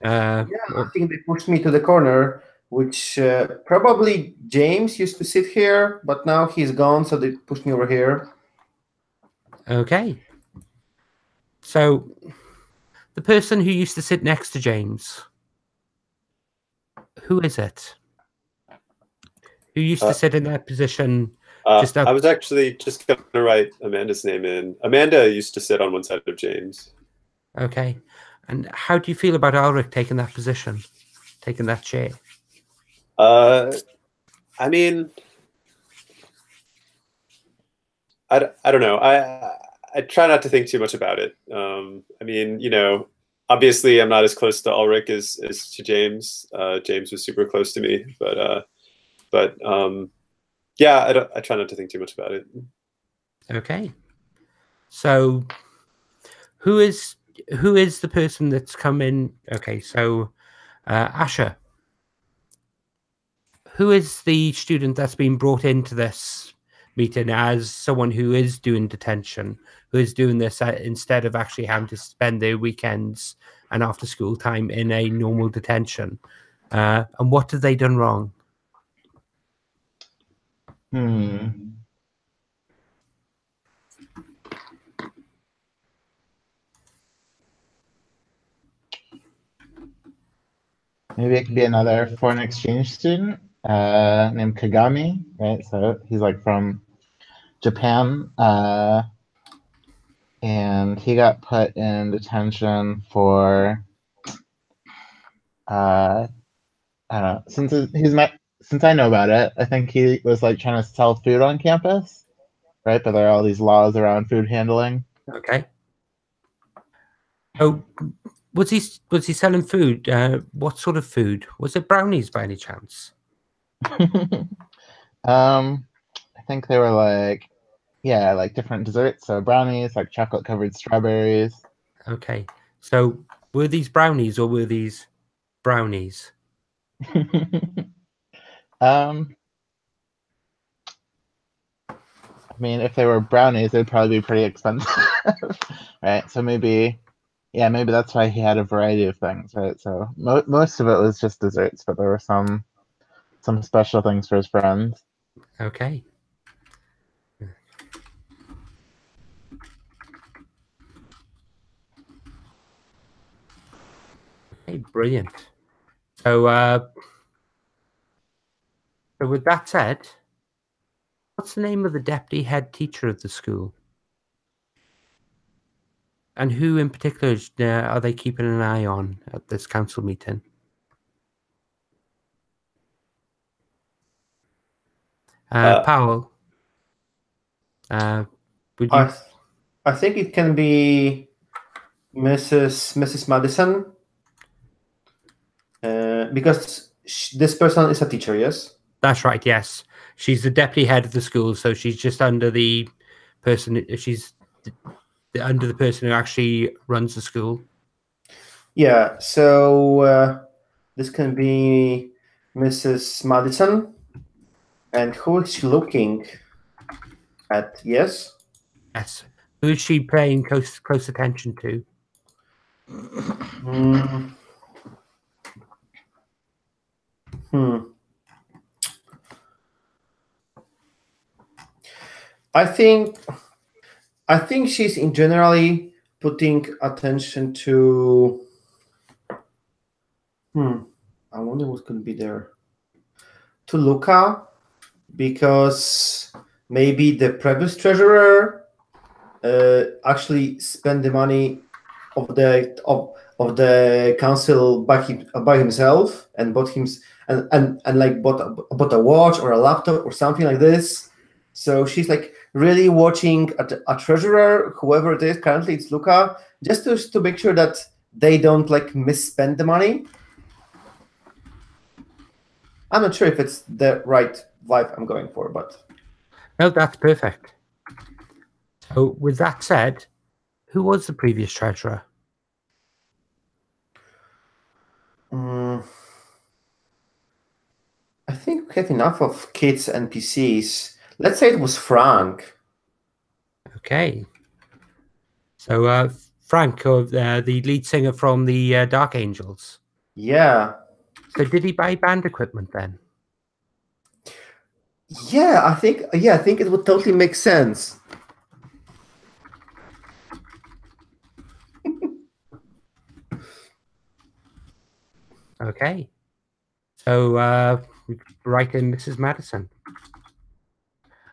Yeah, I think they pushed me to the corner, which probably James used to sit here, but now he's gone, so they pushed me over here. Okay. So, the person who used to sit next to James, who is it? Who used to sit in that position? I was actually just going to write Amanda's name in. Amanda used to sit on one side of James. Okay. And how do you feel about Ulrich taking that position, taking that chair? I mean, I don't know. I try not to think too much about it. I mean, you know, obviously I'm not as close to Ulrich as to James. James was super close to me, but yeah, I try not to think too much about it. Okay. So who is the person that's come in? Okay, so Asher, who is the student that's been brought into this meeting as someone who is doing detention, who is doing this instead of actually having to spend their weekends and after school time in a normal detention? And what have they done wrong? Maybe it could be another foreign exchange student named Kagami, right? So he's like from Japan, and he got put in detention for I don't know. Since I know about it, I think he was like trying to sell food on campus, right? But there are all these laws around food handling. Okay. Oh, was he selling food? What sort of food? Was it brownies by any chance? I think they were like, yeah, like different desserts. So brownies, like chocolate covered strawberries. Okay. So were these brownies or were these brownies? I mean, if they were brownies, they'd probably be pretty expensive, right? So maybe, yeah, maybe that's why he had a variety of things, right? So most of it was just desserts, but there were some special things for his friends. Okay. Okay, brilliant. So, so with that said, what's the name of the deputy head teacher of the school? And who in particular are they keeping an eye on at this council meeting? Powell, would you? I think it can be Mrs. Madison, because this person is a teacher. Yes. That's right. Yes, she's the deputy head of the school, so she's just under the person. She's under the person who actually runs the school. Yeah. So this can be Mrs. Madison, and who is she looking at? Yes. Yes. Who is she paying close attention to? I think she's in generally putting attention to. I wonder what could be there. To Luca, because maybe the previous treasurer actually spent the money of the council by himself and bought him and like bought a watch or a laptop or something like this. So she's like really watching at a treasurer, whoever it is. Currently, it's Luca, just to make sure that they don't like misspend the money. I'm not sure if it's the right vibe I'm going for, but no, that's perfect. So, with that said, who was the previous treasurer? I think we have enough of kids and PCs. Let's say it was Frank. Okay. So, Frank, the lead singer from the Dark Angels. Yeah. So, did he buy band equipment then? Yeah, I think it would totally make sense. Okay. So, we write in Mrs. Madison.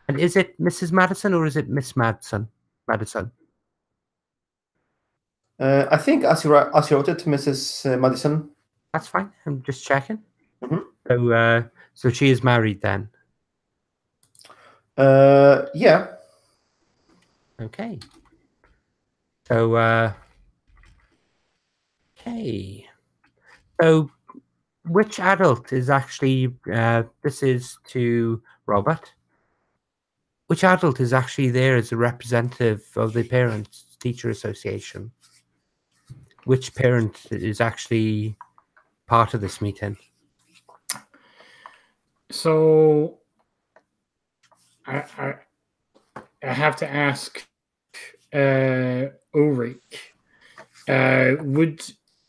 And is it Mrs. Madison or is it Miss Madison? Madison. I think as you wrote it, Mrs. Madison. That's fine. I'm just checking. Mm-hmm. So she is married then. Yeah. Okay. So, okay. So, which adult is actually? This is to Robert. Which adult is actually there as a representative of the Parents Teacher Association? Which parent is actually part of this meeting? So, I have to ask Ulrich.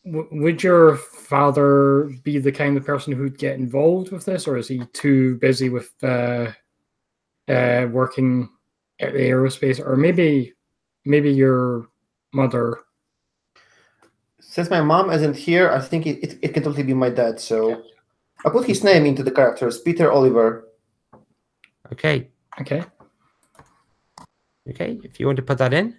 Would your father be the kind of person who'd get involved with this, or is he too busy with working at the aerospace, or maybe your mother? Since my mom isn't here, I think it can totally be my dad. So I put his name into the characters, Peter Oliver. Okay. Okay. Okay. If you want to put that in.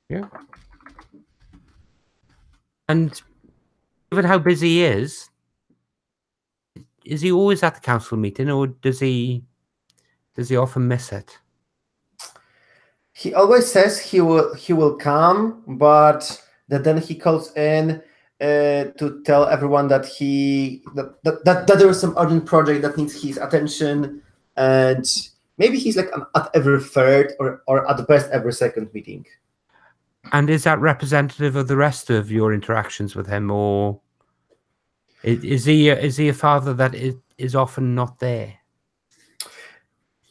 Yeah. And given how busy he is he always at the council meeting, or does he often miss it? He always says he will come, but then he calls in to tell everyone that that there is some urgent project that needs his attention, and maybe he's like at every third or at the best every second meeting. And is that representative of the rest of your interactions with him, or is he a father that is often not there?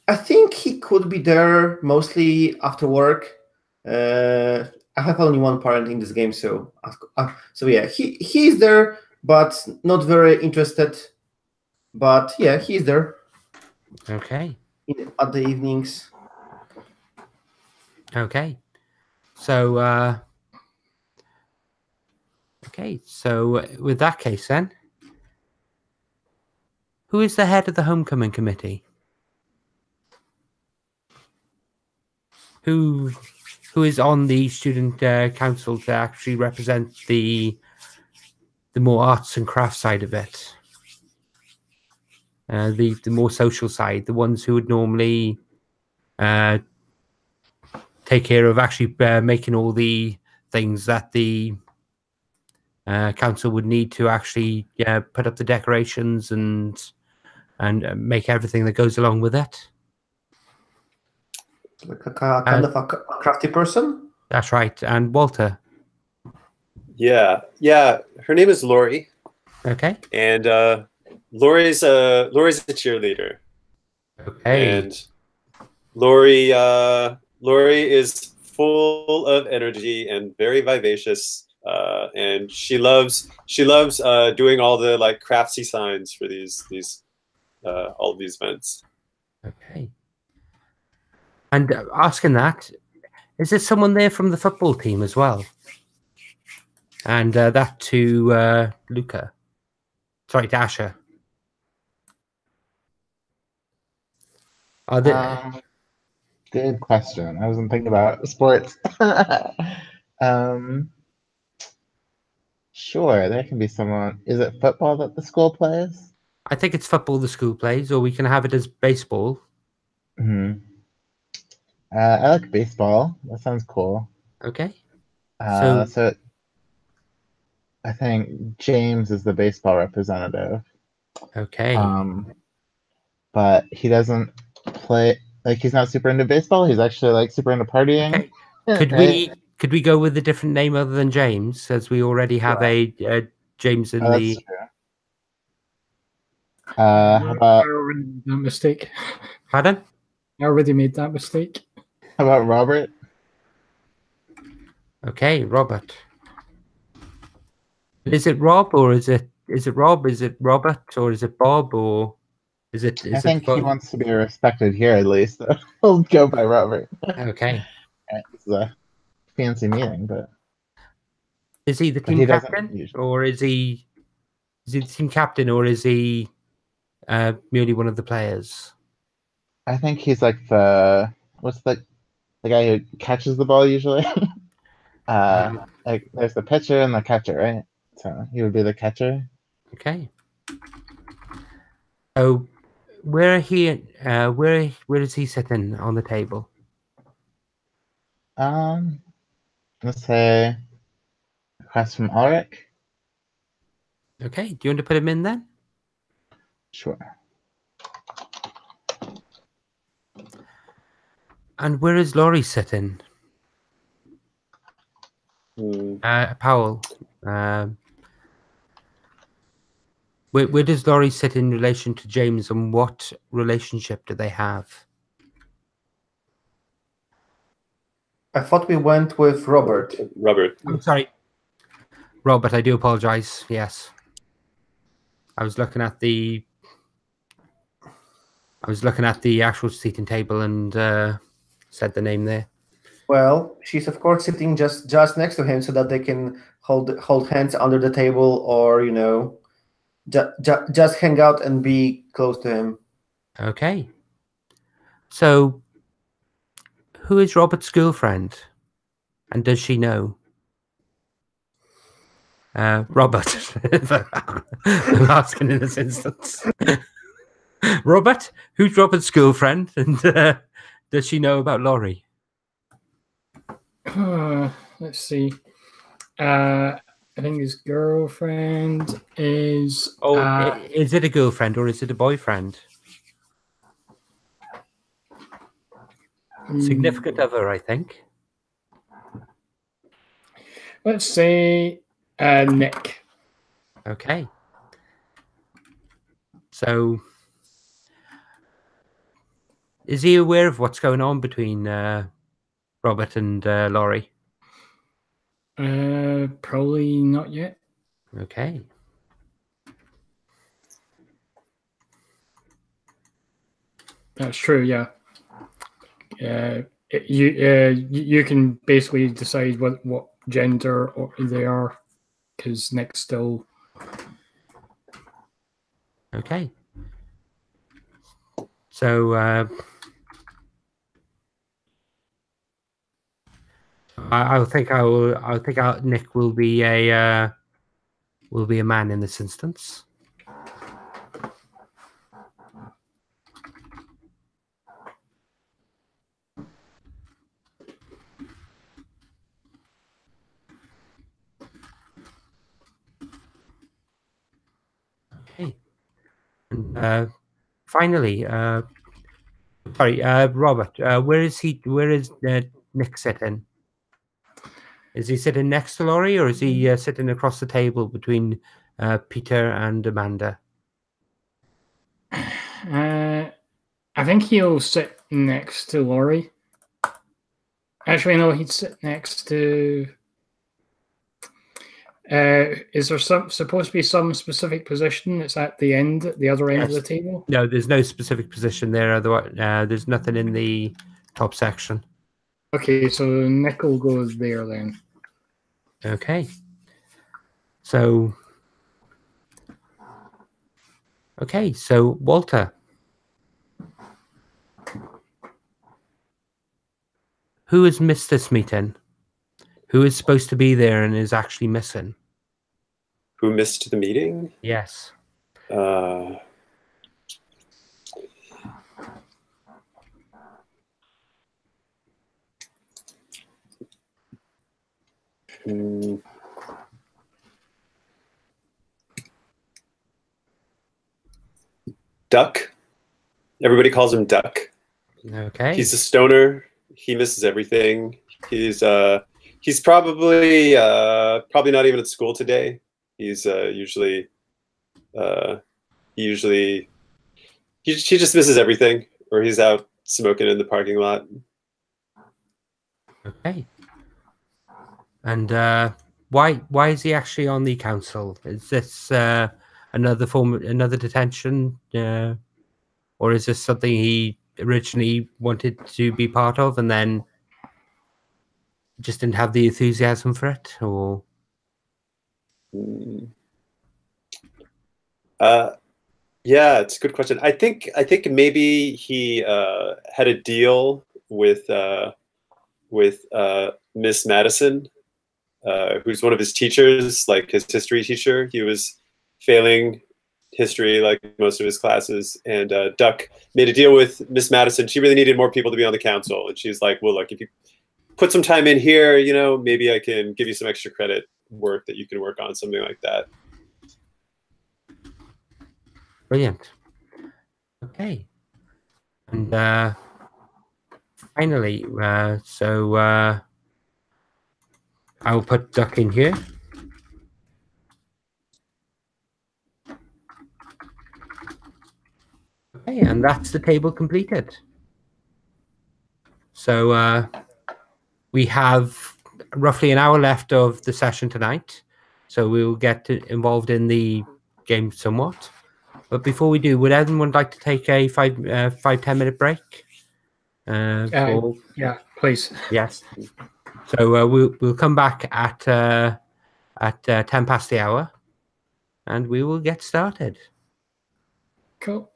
I think he could be there mostly after work. I have only one parent in this game, so yeah, he's there, but not very interested. But yeah, he's there. Okay. At the evenings. Okay. So with that case then, who is the head of the homecoming committee? Who is on the student council to actually represent the more arts and crafts side of it? The more social side, the ones who would normally take care of actually making all the things that the council would need to actually put up the decorations and make everything that goes along with it. Like a kind of a crafty person? That's right. And Walter? Yeah. Her name is Lori. Okay. And Lori's a cheerleader. Okay. And Lori is full of energy and very vivacious. And she loves doing all the like craftsy signs for these all of these events. Okay. And asking that, is there someone there from the football team as well? And that to Luca. Sorry, to Asher. Are there... Good question. I wasn't thinking about sports. Sure, there can be someone. Is it football that the school plays? I think it's football the school plays, or we can have it as baseball. I like baseball. That sounds cool. Okay. So I think James is the baseball representative. Okay. But he doesn't play, like, he's not super into baseball. He's actually like super into partying. Okay. Could we go with a different name other than James, as we already have a James in the... That's true. How about... I already made that mistake. Pardon? I already made that mistake. How about Robert? Okay, Robert. Is it Rob, or is it Rob? Is it Robert, or is it Bob, or is it... I think he wants to be respected here, at least. So we'll go by Robert. Okay. It's a fancy meeting, but... Is he the team captain, or is he the team captain, or is he merely one of the players? I think he's like the... What's the guy who catches the ball usually? Like there's the pitcher and the catcher, right? So he would be the catcher. Okay. So where is he sitting on the table? Let's say across from Ulrich. Okay. Do you want to put him in then? Sure. And where is Laurie sitting? Powell. Where does Laurie sit in relation to James, and what relationship do they have? I thought we went with Robert. I'm sorry. Robert, I do apologize. Yes. I was looking at the actual seating table and said the name there. Well, she's of course sitting just next to him so that they can hold hands under the table, or just hang out and be close to him. Okay. So, who is Robert's girlfriend, and does she know? Robert. I'm asking in this instance. Robert, who's Robert's girlfriend, and does she know about Laurie? Let's see. I think his girlfriend is... is it a girlfriend or is it a boyfriend? Significant other, I think. Let's say Nick. Okay. So, is he aware of what's going on between Robert and Laurie? Probably not yet. Okay. That's true. Yeah. You can basically decide what gender they are, because Nick's still. Okay. So I think Nick will be a man in this instance. Okay. And finally, sorry, Robert. Where is he? Where is Nick sitting? Is he sitting next to Laurie, or is he sitting across the table between Peter and Amanda? I think he'll sit next to Laurie. Actually, no, he'd sit next to. Is there supposed to be some specific position that's at the other end of the table? No, there's no specific position there. Otherwise, there's nothing in the top section. Okay, so Nick will go there then. Okay. So, Walter, who has missed this meeting? Who is supposed to be there and is actually missing? Who missed the meeting? Yes. Duck. Everybody calls him Duck. Okay. He's a stoner. He misses everything. He's probably not even at school today. He's usually he just misses everything, or he's out smoking in the parking lot. Okay. And why is he actually on the council? Is this another detention, or is this something he originally wanted to be part of and then just didn't have the enthusiasm for it? Or yeah, it's a good question. I think maybe he had a deal with Miss Madison, who's one of his teachers, like his history teacher. He was failing history like most of his classes, and Duck made a deal with Miss Madison. She really needed more people to be on the council, and she's like, well, look, if you put some time in here, maybe I can give you some extra credit work that you can work on, something like that. brilliant. Okay. And finally, I will put Duck in here. Okay, and that's the table completed. So we have roughly an hour left of the session tonight. So we'll get involved in the game somewhat. But before we do, would anyone like to take a 5-10 minute break? Yeah, please. Yes. So we'll come back at 10 past the hour, and we will get started. Cool.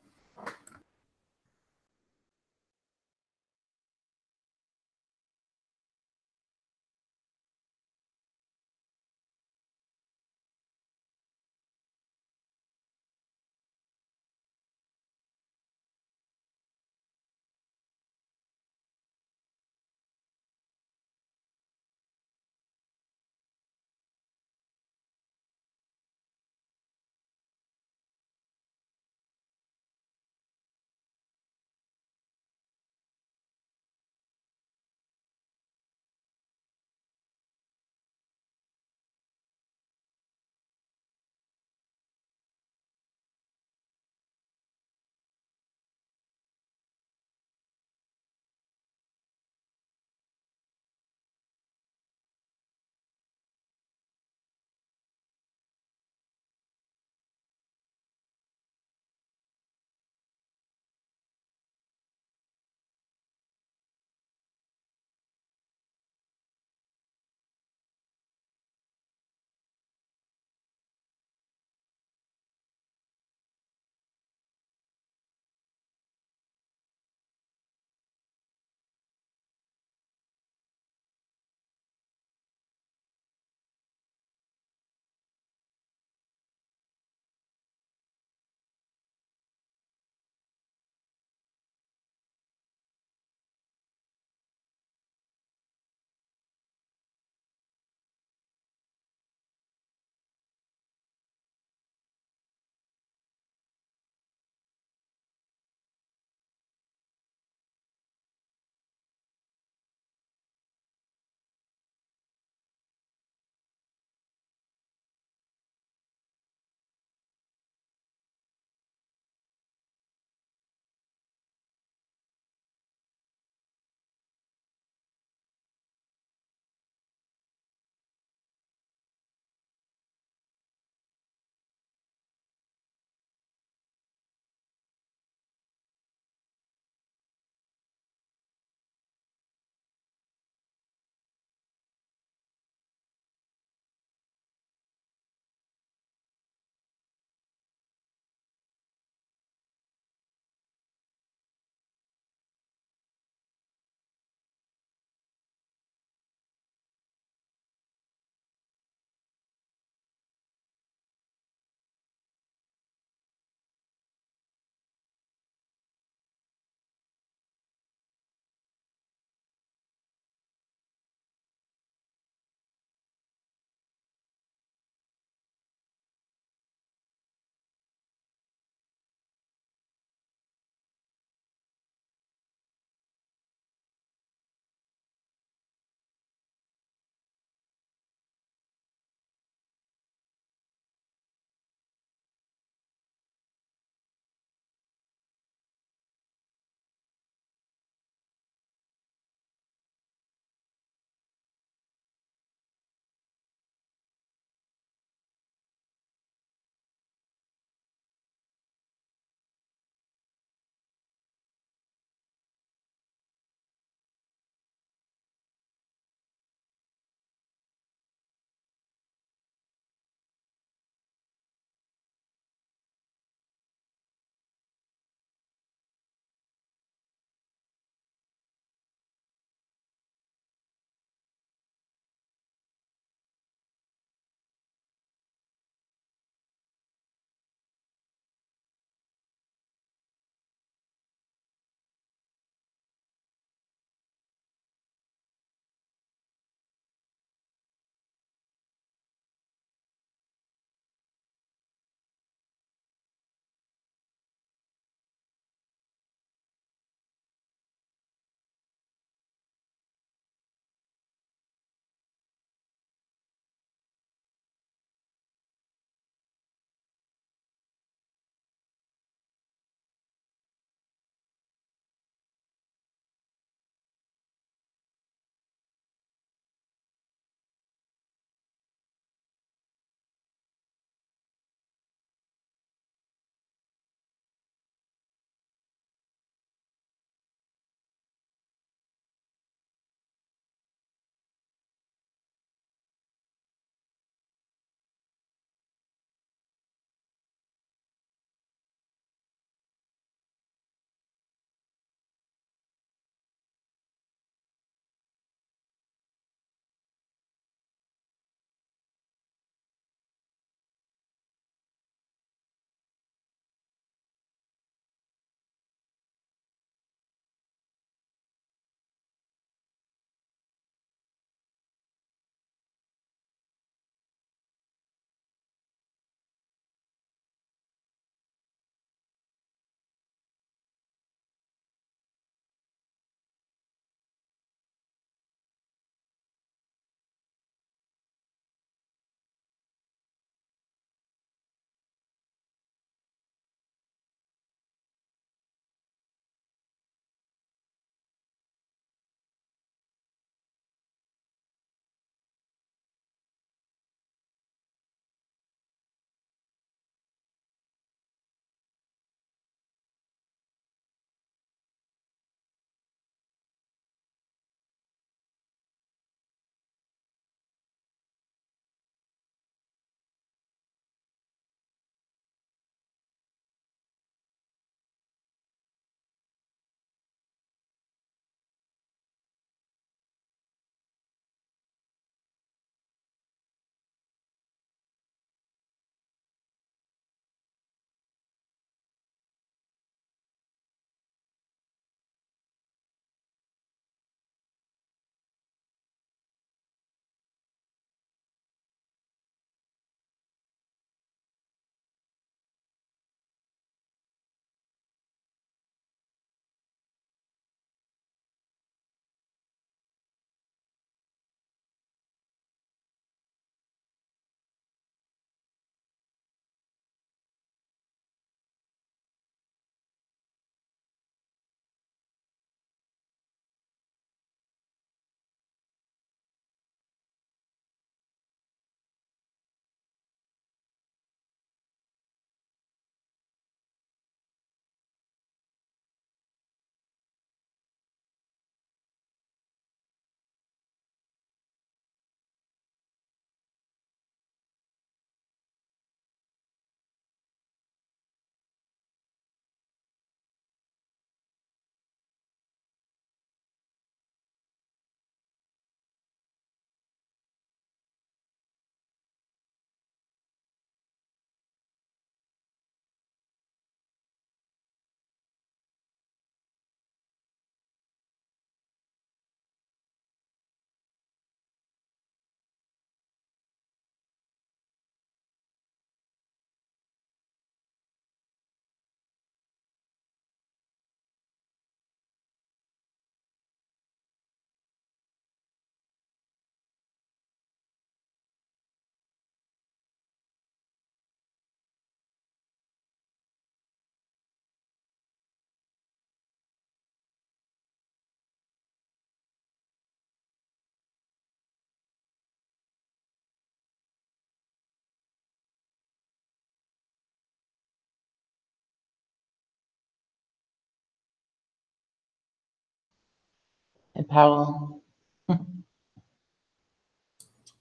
Hey, Powell.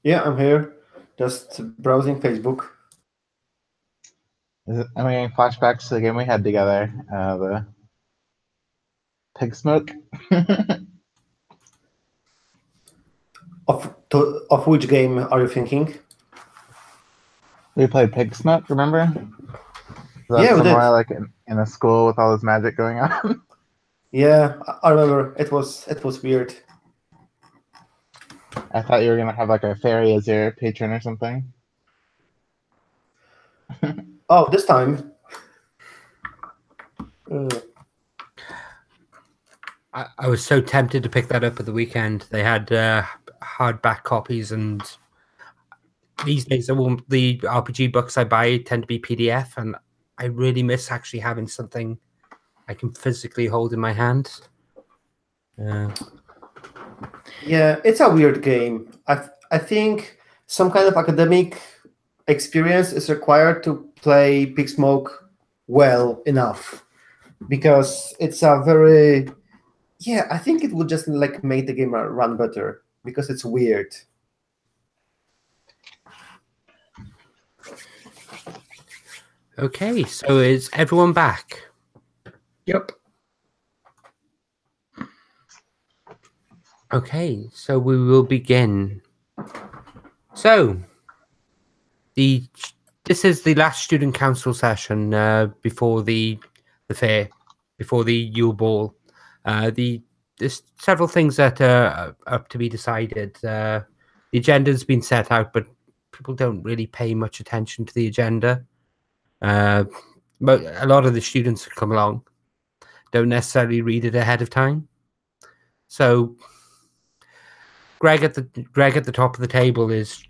Yeah, I'm here. Just browsing Facebook. I'm getting flashbacks to the game we had together, the pig smoke. Of which game are you thinking? We played pig smoke, remember? That's Yeah, we did. somewhere like in a school with all this magic going on. Yeah, I remember. It was weird. I thought you were gonna have like a fairy as your patron or something. Oh, this time. I was so tempted to pick that up at the weekend. They had hardback copies, and these days the RPG books I buy tend to be PDF, and I really miss actually having something I can physically hold in my hand. Yeah, it's a weird game. I think some kind of academic experience is required to play Big Smoke well enough, because it's a very I think it would just like make the game run better because it's weird. Okay, so is everyone back? Yep. Okay, so we will begin. So, this is the last student council session before the fair, before the Yule Ball. There's several things that are up to be decided. The agenda's been set out, but people don't really pay much attention to the agenda. But a lot of the students that come along don't necessarily read it ahead of time. So Greg at the top of the table is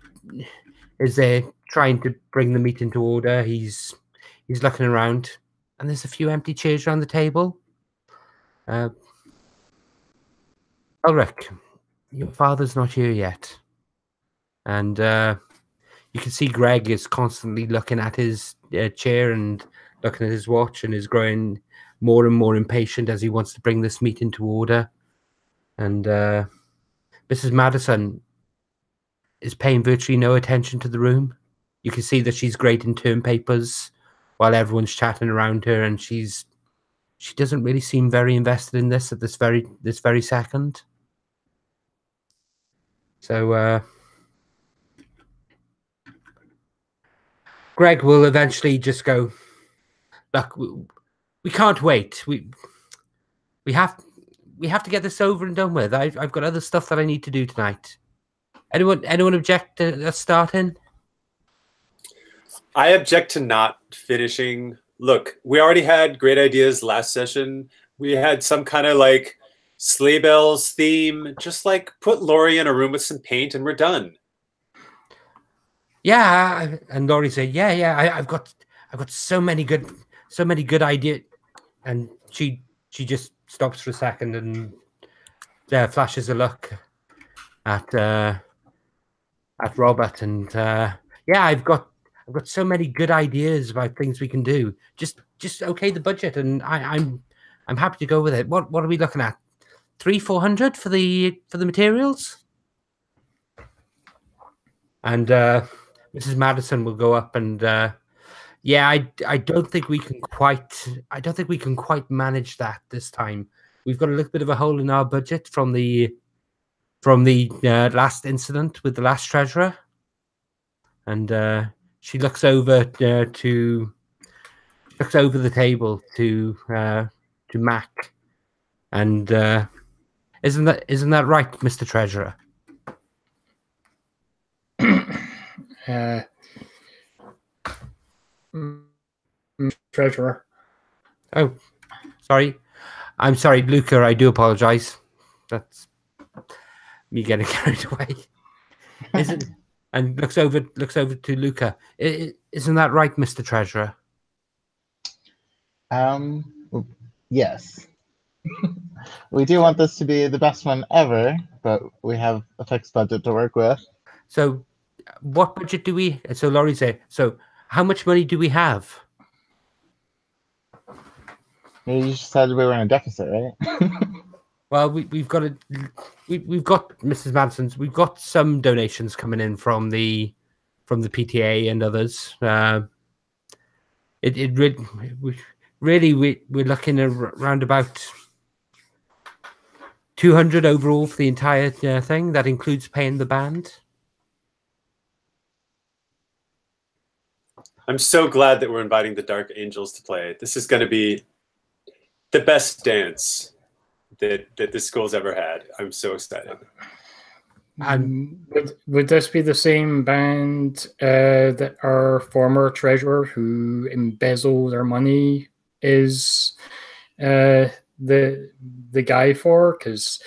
there trying to bring the meeting to order. He's looking around, and there's a few empty chairs around the table. Ulrich, your father's not here yet, and you can see Greg is constantly looking at his chair and looking at his watch, and is growing more and more impatient as he wants to bring this meeting to order. And Mrs. Madison is paying virtually no attention to the room. You can see that she's grading term papers while everyone's chatting around her, and she doesn't really seem very invested in this at this very second. So Greg will eventually just go, look, we can't wait. We have to get this over and done with. I've got other stuff that I need to do tonight. Anyone object to us starting? I object to not finishing. Look, we already had great ideas last session. We had some kind of like sleigh bells theme. Just like put Lori in a room with some paint and we're done. Yeah, and Laurie said, "Yeah, I've got so many good ideas," and she just stops for a second and flashes a look at Robert, and yeah, I've got so many good ideas about things we can do. Just okay the budget, and I'm happy to go with it. What are we looking at? 300-400 for the materials, and Mrs. Madison will go up and yeah, I don't think we can quite manage that this time. We've got a little bit of a hole in our budget from the last incident with the last treasurer, and she looks over the table to Mac, and isn't that right, Mr. Treasurer? Treasurer. Oh, sorry. I'm sorry, Luca. I do apologize. That's me getting carried away. Isn't and looks over to Luca. Isn't that right, Mr. Treasurer? Yes. We do want this to be the best one ever, but we have a fixed budget to work with. So, what budget do we? So Laurie said. So, how much money do we have? You just said we were in a deficit, right? Well, we've got we've got Mrs. Madison's. We've got some donations coming in from the PTA and others. We're looking at around about 200 overall for the entire thing. That includes paying the band. I'm so glad that we're inviting the Dark Angels to play. This is going to be the best dance that this school's ever had. I'm so excited. Would this be the same band that our former treasurer, who embezzled their money, is the guy for? Because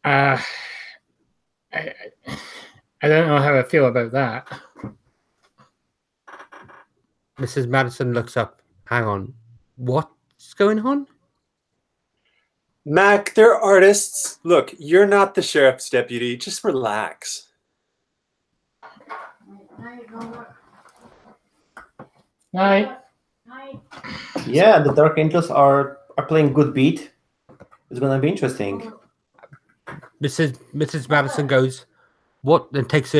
I don't know how I feel about that. Mrs. Madison looks up. Hang on, what's going on? Mac, they're artists. Look, you're not the sheriff's deputy. Just relax. Night. Yeah, the Dark Angels are playing good beat. It's gonna be interesting. Mrs. Madison goes, what? And takes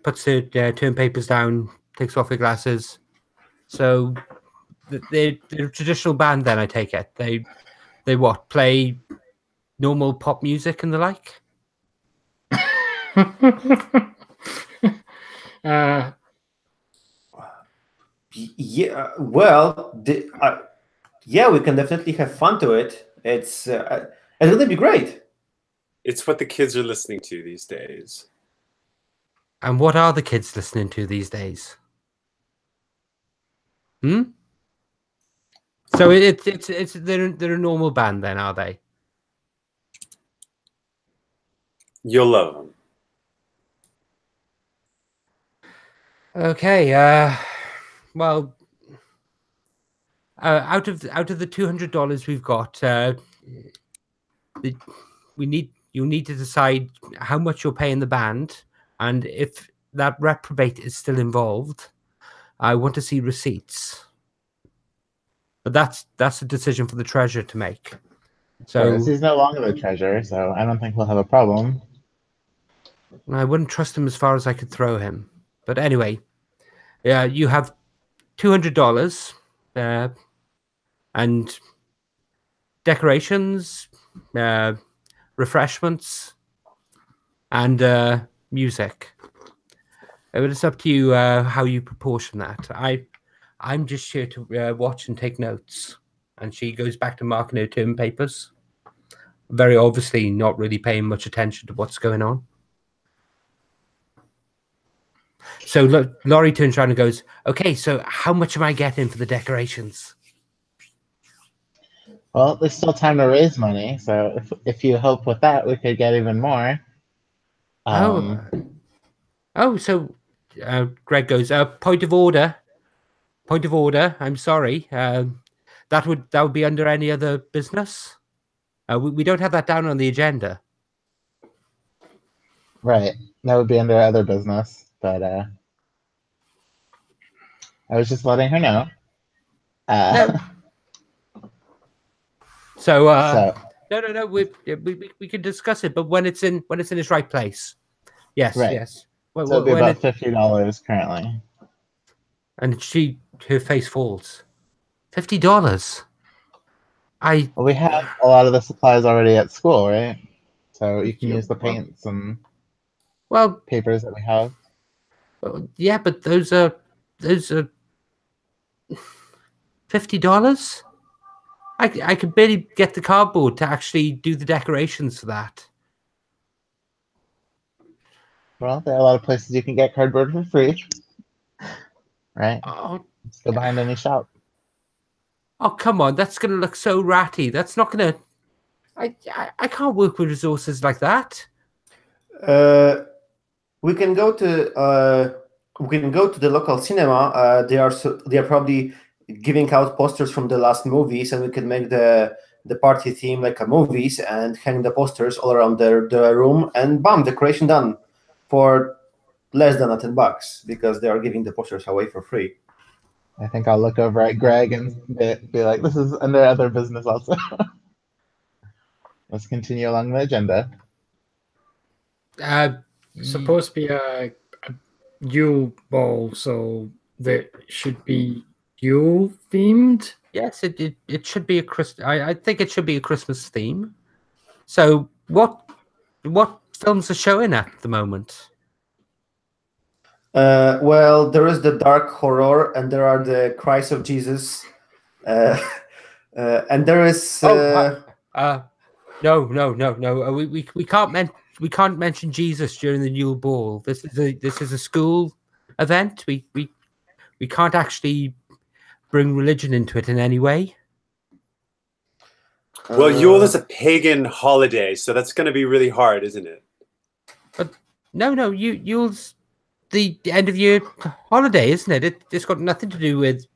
puts her term papers down, takes off her glasses. So they're a traditional band. Then I take it they what, play normal pop music and the like. Yeah, well, yeah, we can definitely have fun to it. It's gonna be great. It's what the kids are listening to these days. And what are the kids listening to these days? So they're a normal band then, are they? You'll love them. Okay. Well, out of the $200 we've got, you'll need to decide how much you're paying the band, and if that reprobate is still involved, I want to see receipts. But that's a decision for the treasurer to make. So he's no longer the treasurer, so I don't think we'll have a problem. I wouldn't trust him as far as I could throw him. But anyway, yeah, you have $200 and decorations, refreshments, and music. But it's up to you how you proportion that. I'm just here to watch and take notes. And she goes back to marking her term papers. Very obviously not really paying much attention to what's going on. So look, Laurie turns around and goes, okay, so how much am I getting for the decorations? Well, there's still time to raise money, so if you help with that, we could get even more. So Greg goes, point of order. Point of order. I'm sorry. That would be under any other business. We don't have that down on the agenda. Right. That would be under other business, but I was just letting her know. No. So no. We can discuss it, but when it's in its right place. Yes, right. Yes. So it'd be about $50 currently. And her face falls. $50. Well, we have a lot of the supplies already at school, right? So you can use the paints and papers that we have. Yeah, but those are $50. I could barely get the cardboard to actually do the decorations for that. Well, there are a lot of places you can get cardboard for free, right? Oh, just go behind any shop. Oh, come on. That's going to look so ratty. That's not going to... I can't work with resources like that. We can go to the local cinema. They are probably giving out posters from the last movies, and we can make the party theme like a movies and hang the posters all around the room, and bam, decoration done for less than $10 because they are giving the posters away for free. I think I'll look over at Greg and be like, this is under other business also. let's continue along the agenda. It's supposed to be a Yule ball, so that should be Yule themed. Yes, it should be a I think it should be a Christmas theme. So what films are showing at the moment? Well, there is the dark horror, and there are the cries of Jesus, and there is. No. We can't mention Jesus during the Yule Ball. This is a school event. We can't actually bring religion into it in any way. Well, Yule is a pagan holiday, so that's going to be really hard, isn't it? But no, Yule's the end of year holiday, isn't it? It's got nothing to do with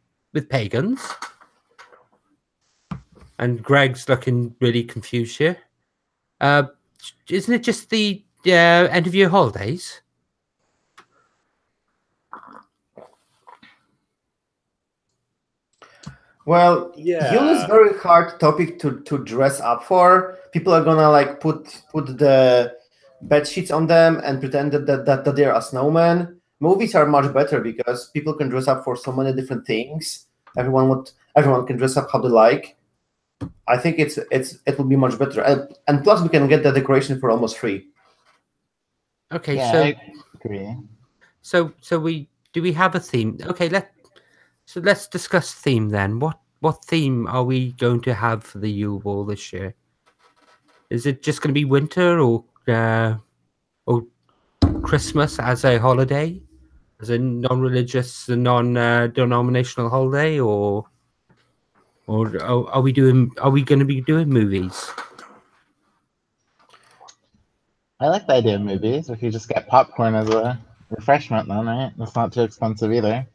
pagans. And Greg's looking really confused here. Isn't it just the end of year holidays? Well, Yeah. Yule is very hard topic to dress up for. People are gonna like put the bed sheets on them and pretend that they're a snowman. Movies are much better because people can dress up for so many different things. Everyone can dress up how they like. I think it will be much better, and plus we can get the decoration for almost free. Okay, Yeah, so I agree. so we have a theme? Okay, let's discuss theme then. What theme are we going to have for the Yule Ball this year? Is it just going to be winter or Christmas as a holiday, as a non-religious, non-denominational holiday, or are we going to be doing movies? I like the idea of movies. If you just get popcorn as a refreshment, then right, that's not too expensive either.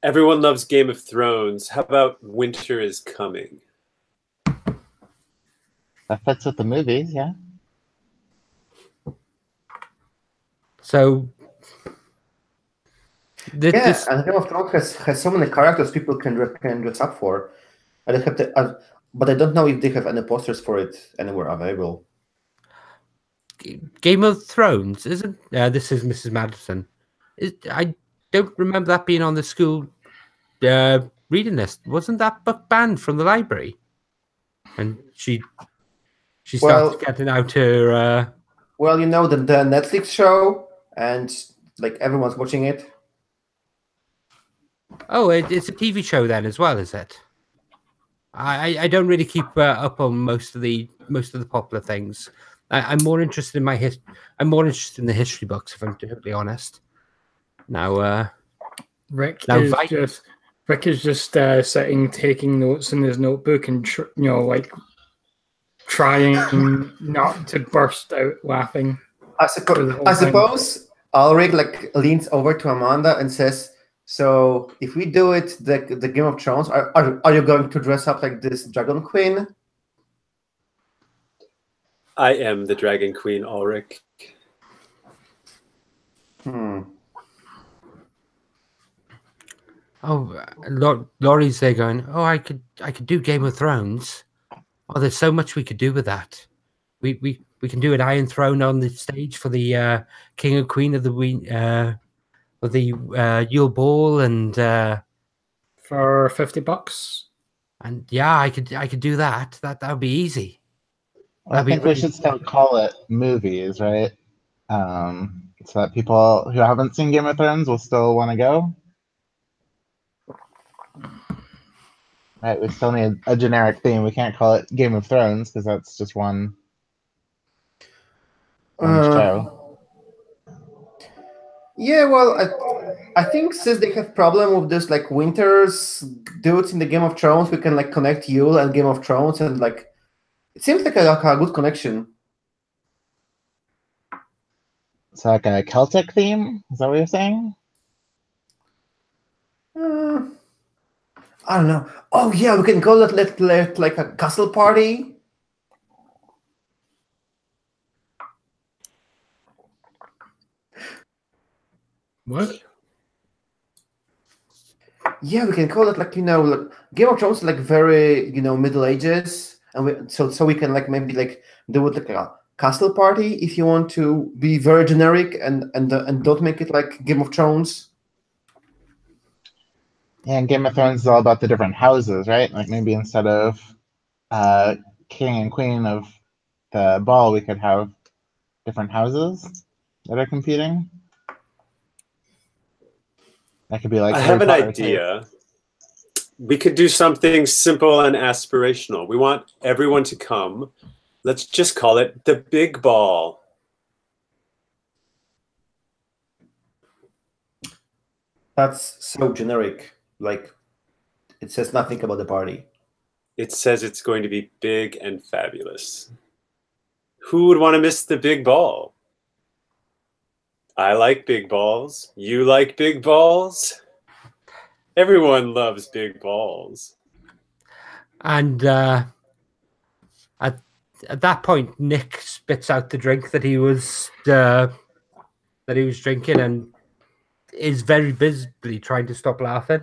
Everyone loves Game of Thrones. How about Winter is Coming? That fits with the movies, yeah. So Yeah, and Game of Thrones has so many characters people can dress up for. I don't have to, but I don't know if they have any posters for it anywhere available. Game of Thrones isn't. This is Mrs. Madison. I don't remember that being on the school reading list. Wasn't that book banned from the library? And she started getting out her. Well, you know the Netflix show, and like everyone's watching it. Oh, it's a TV show then as well, is it? I don't really keep up on most of the popular things. I'm more interested in I'm more interested in the history books, if I'm totally honest. Now, Rick now is just sitting, taking notes in his notebook, and like trying not to burst out laughing. I suppose Ulrich like leans over to Amanda and says, "So if we do it, the Game of Thrones, are you going to dress up like this Dragon Queen?" I am the Dragon Queen, Ulrich. Oh, Laurie's there going, oh, I could do Game of Thrones. Oh, there's so much we could do with that. We can do an Iron Throne on the stage for the King and Queen of the Yule Ball, and for $50. And yeah, I could do that. That would be easy. Well, I think we should still call it movies, right? So that people who haven't seen Game of Thrones will still want to go. Right, we still need a generic theme. We can't call it Game of Thrones because that's just one show. Yeah, well, I think since they have problem with this like winters dudes in the Game of Thrones, we can like connect Yule and Game of Thrones, and like it seems like a good connection. It's like a Celtic theme. Is that what you're saying? I don't know. Oh yeah, we can call it like a castle party. What? Yeah, we can call it like like Game of Thrones, like very Middle Ages, and so we can like maybe like do it like a castle party if you want to be very generic and don't make it like Game of Thrones. Yeah, and Game of Thrones is all about the different houses, right? Like maybe instead of king and queen of the ball, we could have different houses that are competing. That could be like I Harry have an Potter too. idea. We could do something simple and aspirational. We want everyone to come. Let's just call it the big ball. That's so generic. Like it says nothing about the party. It says it's going to be big and fabulous. Who would want to miss the big ball? I like big balls. You like big balls? Everyone loves big balls. And at that point, Nick spits out the drink that he was drinking and is very visibly trying to stop laughing.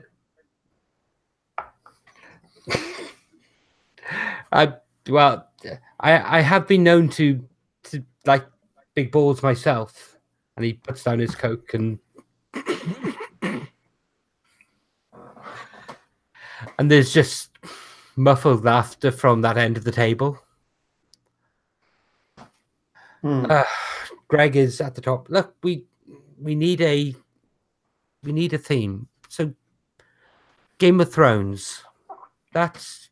I have been known to like big balls myself, and he puts down his Coke and and there's just muffled laughter from that end of the table. Greg is at the top. Look, we need a theme. So Game of Thrones. That's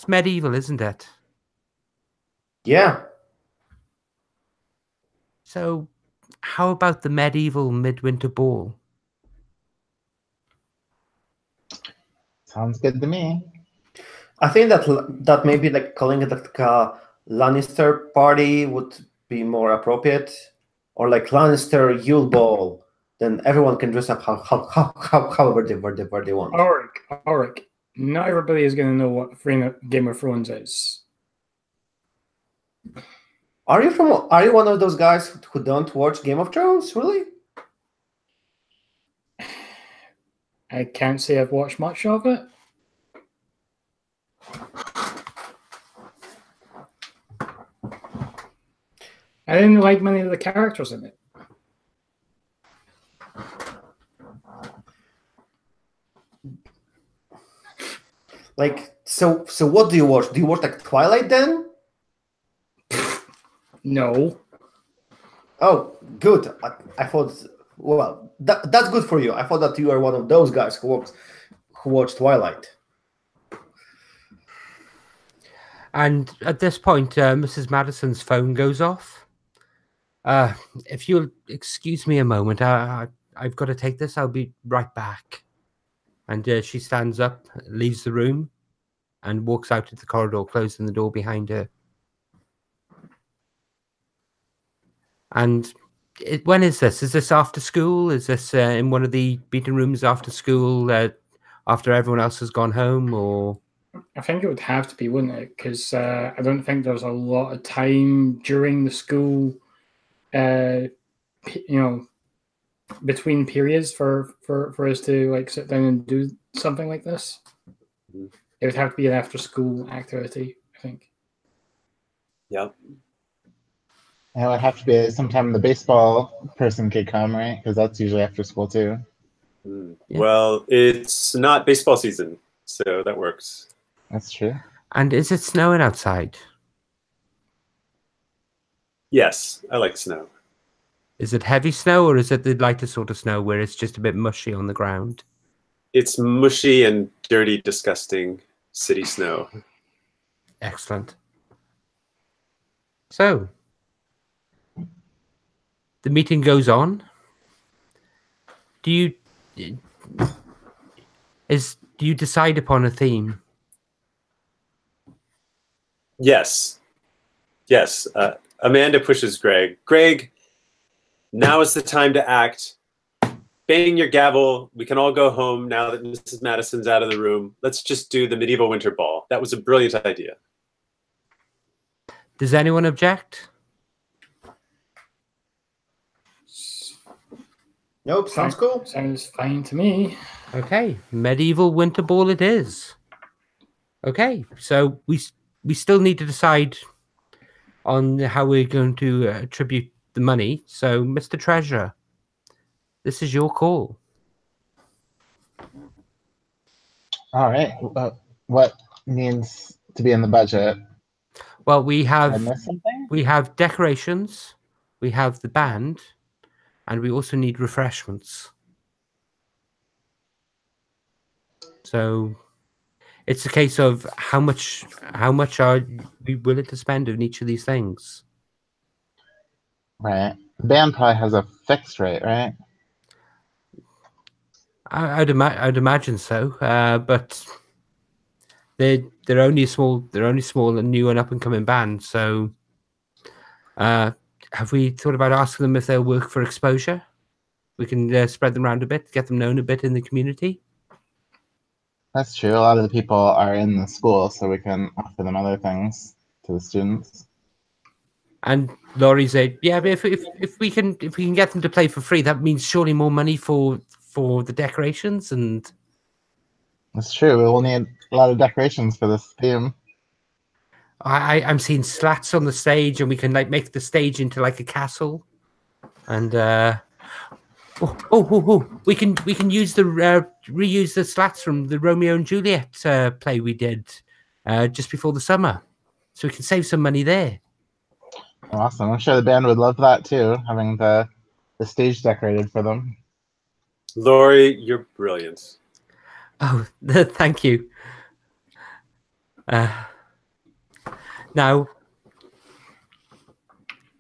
medieval, isn't it? Yeah. So how about the medieval midwinter ball? Sounds good to me. I think that maybe like calling it like a Lannister party would be more appropriate, or like Lannister Yule Ball. Then everyone can dress up however they want. Ulrich, not everybody is going to know what Game of Thrones is. Are you one of those guys who don't watch Game of Thrones? Really? I can't say I've watched much of it. I didn't like many of the characters in it. Like, so what do you watch? Do you watch like Twilight then? No. Oh, good. I thought, well, that's good for you. I thought that you are one of those guys who watched Twilight. And at this point, Mrs. Madison's phone goes off. If you'll excuse me a moment, I've got to take this. I'll be right back. And she stands up, leaves the room, and walks out into the corridor, closing the door behind her. And when is this? Is this after school? Is this in one of the meeting rooms after school, after everyone else has gone home, or? I think it would have to be, wouldn't it? Because I don't think there's a lot of time during the school, between periods for us to like sit down and do something like this. It would have to be an after-school activity, I think. Yep. And it would have to be sometime the baseball person could come, right? Because that's usually after school too. Yeah. Well, it's not baseball season, so that works. That's true. And is it snowing outside? Yes, I like snow. Is it heavy snow, or is it the lighter sort of snow where it's just a bit mushy on the ground? It's mushy and dirty, disgusting city snow. Excellent. So, the meeting goes on. Do you decide upon a theme? Yes. Amanda pushes Greg. Greg, now is the time to act. Bang your gavel. We can all go home now that Mrs. Madison's out of the room. Let's just do the medieval winter ball. That was a brilliant idea. Does anyone object? Nope, sounds cool. Sounds fine to me. Okay, medieval winter ball it is. Okay, so we still need to decide on how we're going to attribute the money. So, Mr. Treasurer, this is your call. All right. What needs to be in the budget? Well, we Did I have miss something? decorations, we have the band, and we also need refreshments. So it's a case of how much are we willing to spend on each of these things. Right. The band probably has a fixed rate, right? I'd imagine so, but they're only small and new and up and coming band. So, have we thought about asking them if they'll work for exposure? We can spread them around a bit, get them known a bit in the community. That's true. A lot of the people are in the school, so we can offer them other things to the students. And Laurie said, "Yeah, but if we can get them to play for free, that means surely more money for the decorations." And That's true. We will need a lot of decorations for this theme. I'm seeing slats on the stage, and we can like make the stage into like a castle. And we can use the reuse the slats from the Romeo and Juliet play we did just before the summer, so we can save some money there. Awesome. I'm sure the band would love that too, having the stage decorated for them. Laurie, you're brilliant. Oh, thank you. Now,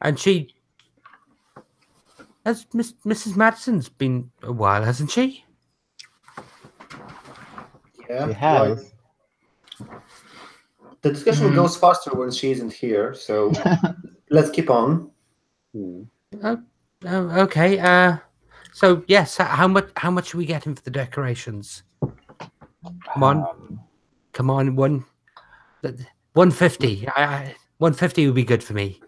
and she has Mrs. Madison's been a while, hasn't she? Yeah, She has. The discussion goes faster when she isn't here, so let's keep on. Okay. So yes, how much are we getting for the decorations? Come on, 150. 150 would be good for me.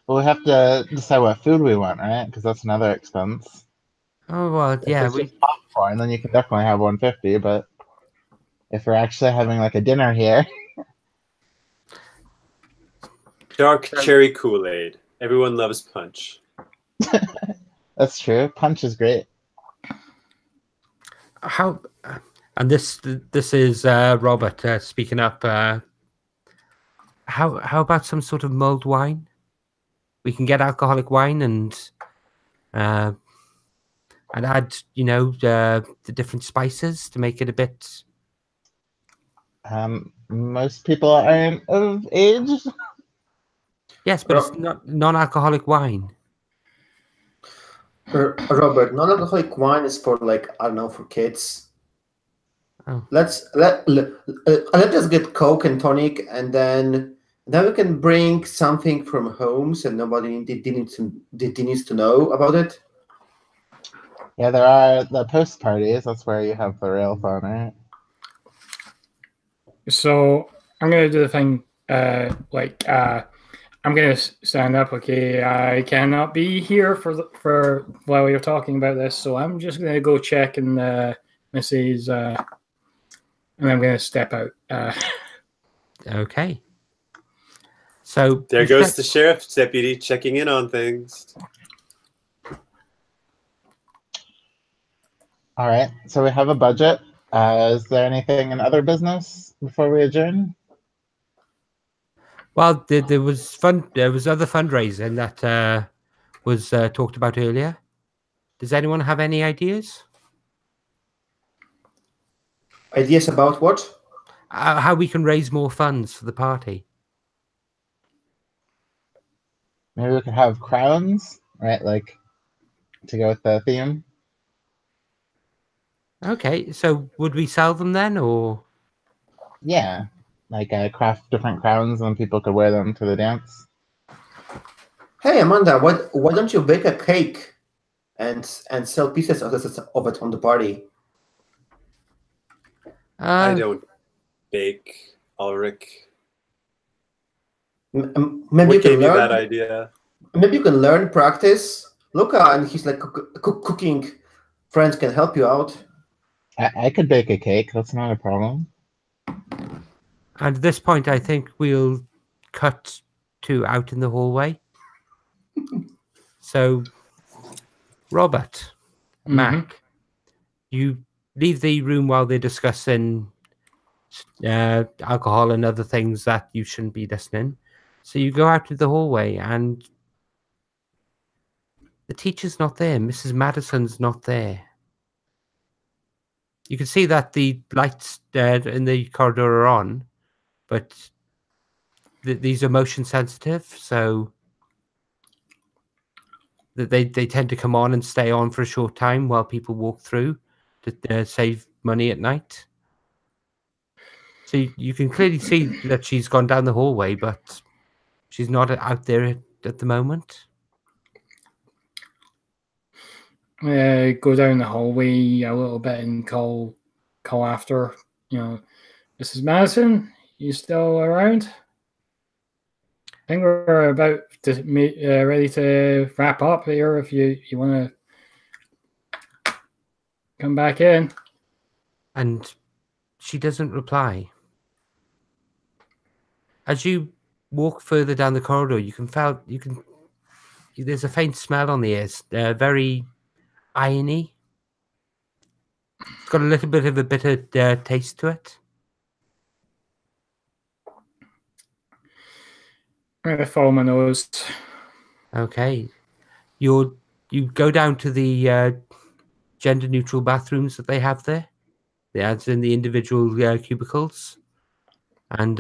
Well, we have to decide what food we want, right? Because that's another expense. Oh well, yeah. If it's just popcorn, then you can definitely have 150. But if we're actually having like a dinner here, Dark cherry Kool-Aid. Everyone loves punch. that's true. Punch is great. How? And this is Robert speaking up. How about some sort of mulled wine? We can get alcoholic wine and add, the different spices to make it a bit. Most people aren't of age. Yes, but it's not non-alcoholic wine. Robert, non-alcoholic wine is for for kids. Oh. Let us get Coke and tonic, and then we can bring something from home, so nobody needs to know about it. Yeah, there are the post parties. That's where you have the real fun, right? So I'm gonna do the thing. I'm gonna stand up. Okay, I cannot be here for while you're talking about this, so I'm just gonna go check and Mrs. And I'm gonna step out. Okay. So there goes the sheriff's deputy checking in on things. All right. So we have a budget. Is there anything in other business before we adjourn? Well, there was other fundraising that was talked about earlier. Does anyone have any ideas? Ideas about what? How we can raise more funds for the party? Maybe we could have crowns, right? Like to go with the theme. Okay, so would we sell them then, or? Yeah, like craft different crowns and people could wear them to the dance. Hey Amanda, why don't you bake a cake and sell pieces of it on the party? I don't bake, Ulrich. Maybe What you can gave you learn that idea? Maybe you can learn, practice, Luca, and he's like cooking. Friends can help you out. I could bake a cake. That's not a problem. And at this point, I think we'll cut to out in the hallway. So, Robert, Mac, you leave the room while they're discussing alcohol and other things that you shouldn't be listening. So you go out to the hallway, and the teacher's not there. Mrs. Madison's not there. You can see that the lights in the corridor are on, but these are motion sensitive, so that they tend to come on and stay on for a short time while people walk through to save money at night. So you can clearly see that she's gone down the hallway, but she's not out there at the moment. Go down the hallway a little bit and call after. Mrs. Madison, you still around? I think we're about to ready to wrap up here. If you want to come back in. And she doesn't reply. As you walk further down the corridor, there's a faint smell on the air, very irony. It's got a little bit of a bitter taste to it. I'm going to follow my nose. Okay. You go down to the gender-neutral bathrooms that they have there. As in the individual cubicles. And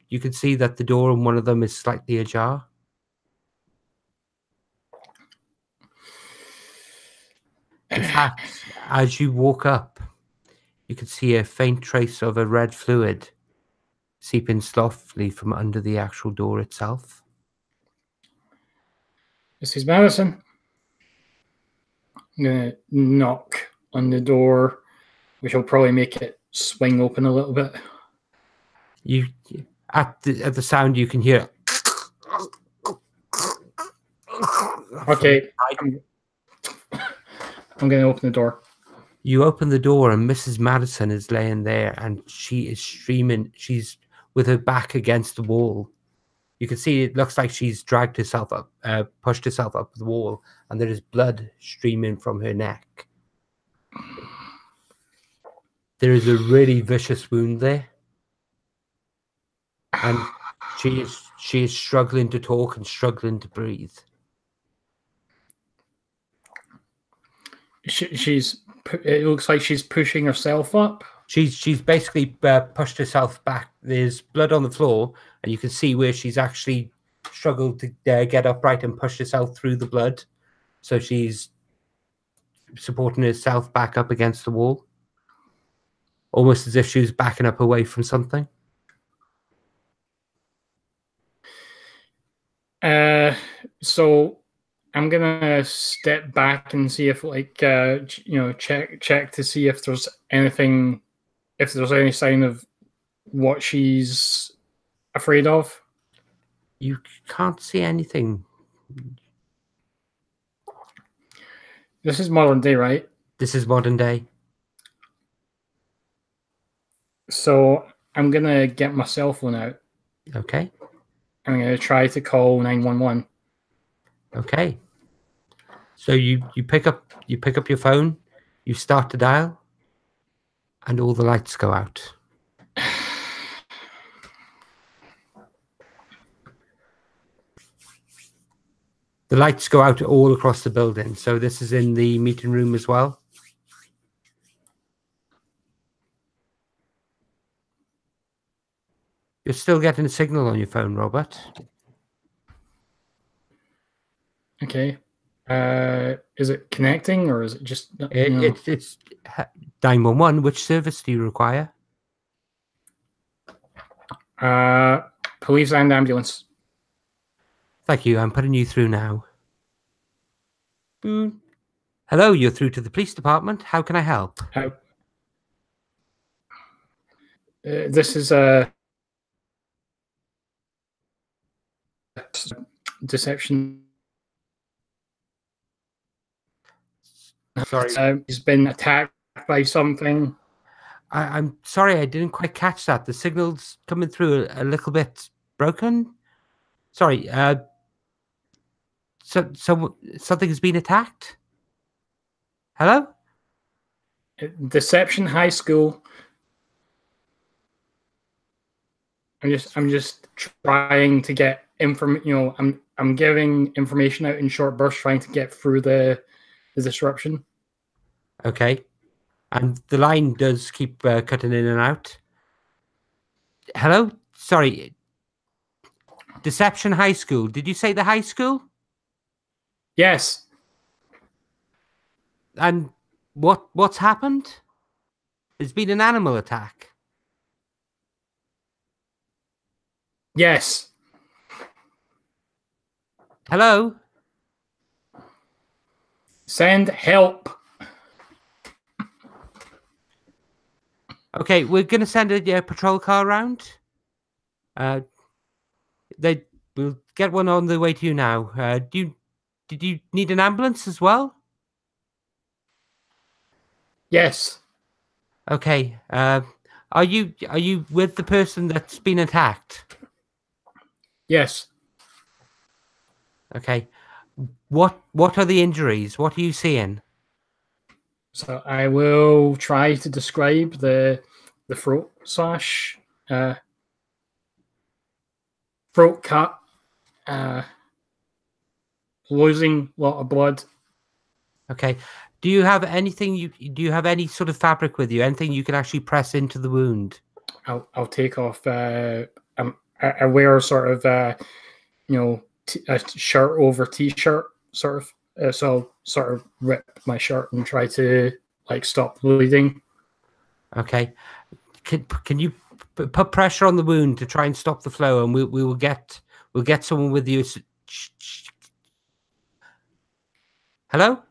you can see that the door on one of them is slightly ajar. In fact, as you walk up, you can see a faint trace of a red fluid seeping softly from under the actual door itself. Mrs. Madison, I'm going to knock on the door, which will probably make it swing open a little bit. You at the sound you can hear. Okay, I'm going to open the door. You open the door and Mrs. Madison is laying there and she is streaming. She's with her back against the wall. You can see it looks like she's dragged herself up, pushed herself up the wall, and there is blood streaming from her neck. There is a really vicious wound there. And she is struggling to talk and struggling to breathe. It looks like she's pushing herself up. She's basically pushed herself back. There's blood on the floor, and you can see where she's actually struggled to get upright and push herself through the blood. So she's supporting herself back up against the wall, almost as if she was backing up away from something. So I'm gonna step back and see if, check to see if there's anything, if there's any sign of what she's afraid of. You can't see anything. This is modern day, right? This is modern day. So I'm gonna get my cell phone out. Okay. I'm gonna try to call 911. Okay. So you pick up your phone, you start to dial, and all the lights go out. The lights go out all across the building. So this is in the meeting room as well. You're still getting a signal on your phone, Robert. Okay. Is it connecting or is it just? It's 911. Which service do you require? Police and ambulance. Thank you. I'm putting you through now. Hello, you're through to the police department. How can I help? This is a deception Sorry. He's been attacked by something. I'm sorry, I didn't quite catch that. The signal's coming through a little bit broken. Sorry. So something has been attacked. Hello? Deception High School. I'm just trying to get I'm giving information out in short bursts, trying to get through the disruption. Okay. And the line does keep cutting in and out. Hello? Sorry. Deception High School. Did you say the high school? Yes. And what's happened? There's been an animal attack. Yes. Hello? Send help. Okay, we're going to send a patrol car around. We'll get one on the way to you now. Did you need an ambulance as well? Yes. Okay. Are you with the person that's been attacked? Yes. Okay. What are the injuries? What are you seeing? So I will try to describe the throat slash throat cut, losing a lot of blood. Okay. Do you have anything do you have any sort of fabric with you? Anything you can actually press into the wound? I'll take off. I wear sort of a shirt over t-shirt sort of. So I'll sort of rip my shirt and try to stop bleeding. Okay. Can you put pressure on the wound to try and stop the flow, and we'll get someone with you. Hello?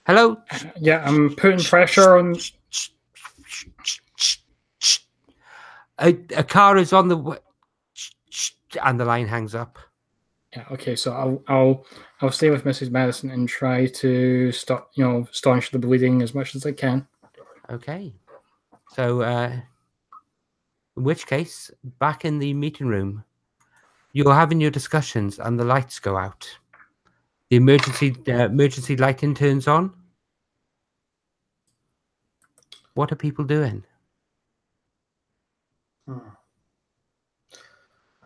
Hello? Yeah, I'm putting pressure on. A car is on the way, and the line hangs up. Yeah. Okay. So I'll stay with Mrs. Madison and try to stop, staunch the bleeding as much as I can. Okay. So, in which case, back in the meeting room, you're having your discussions, and the lights go out. The emergency lighting turns on. What are people doing?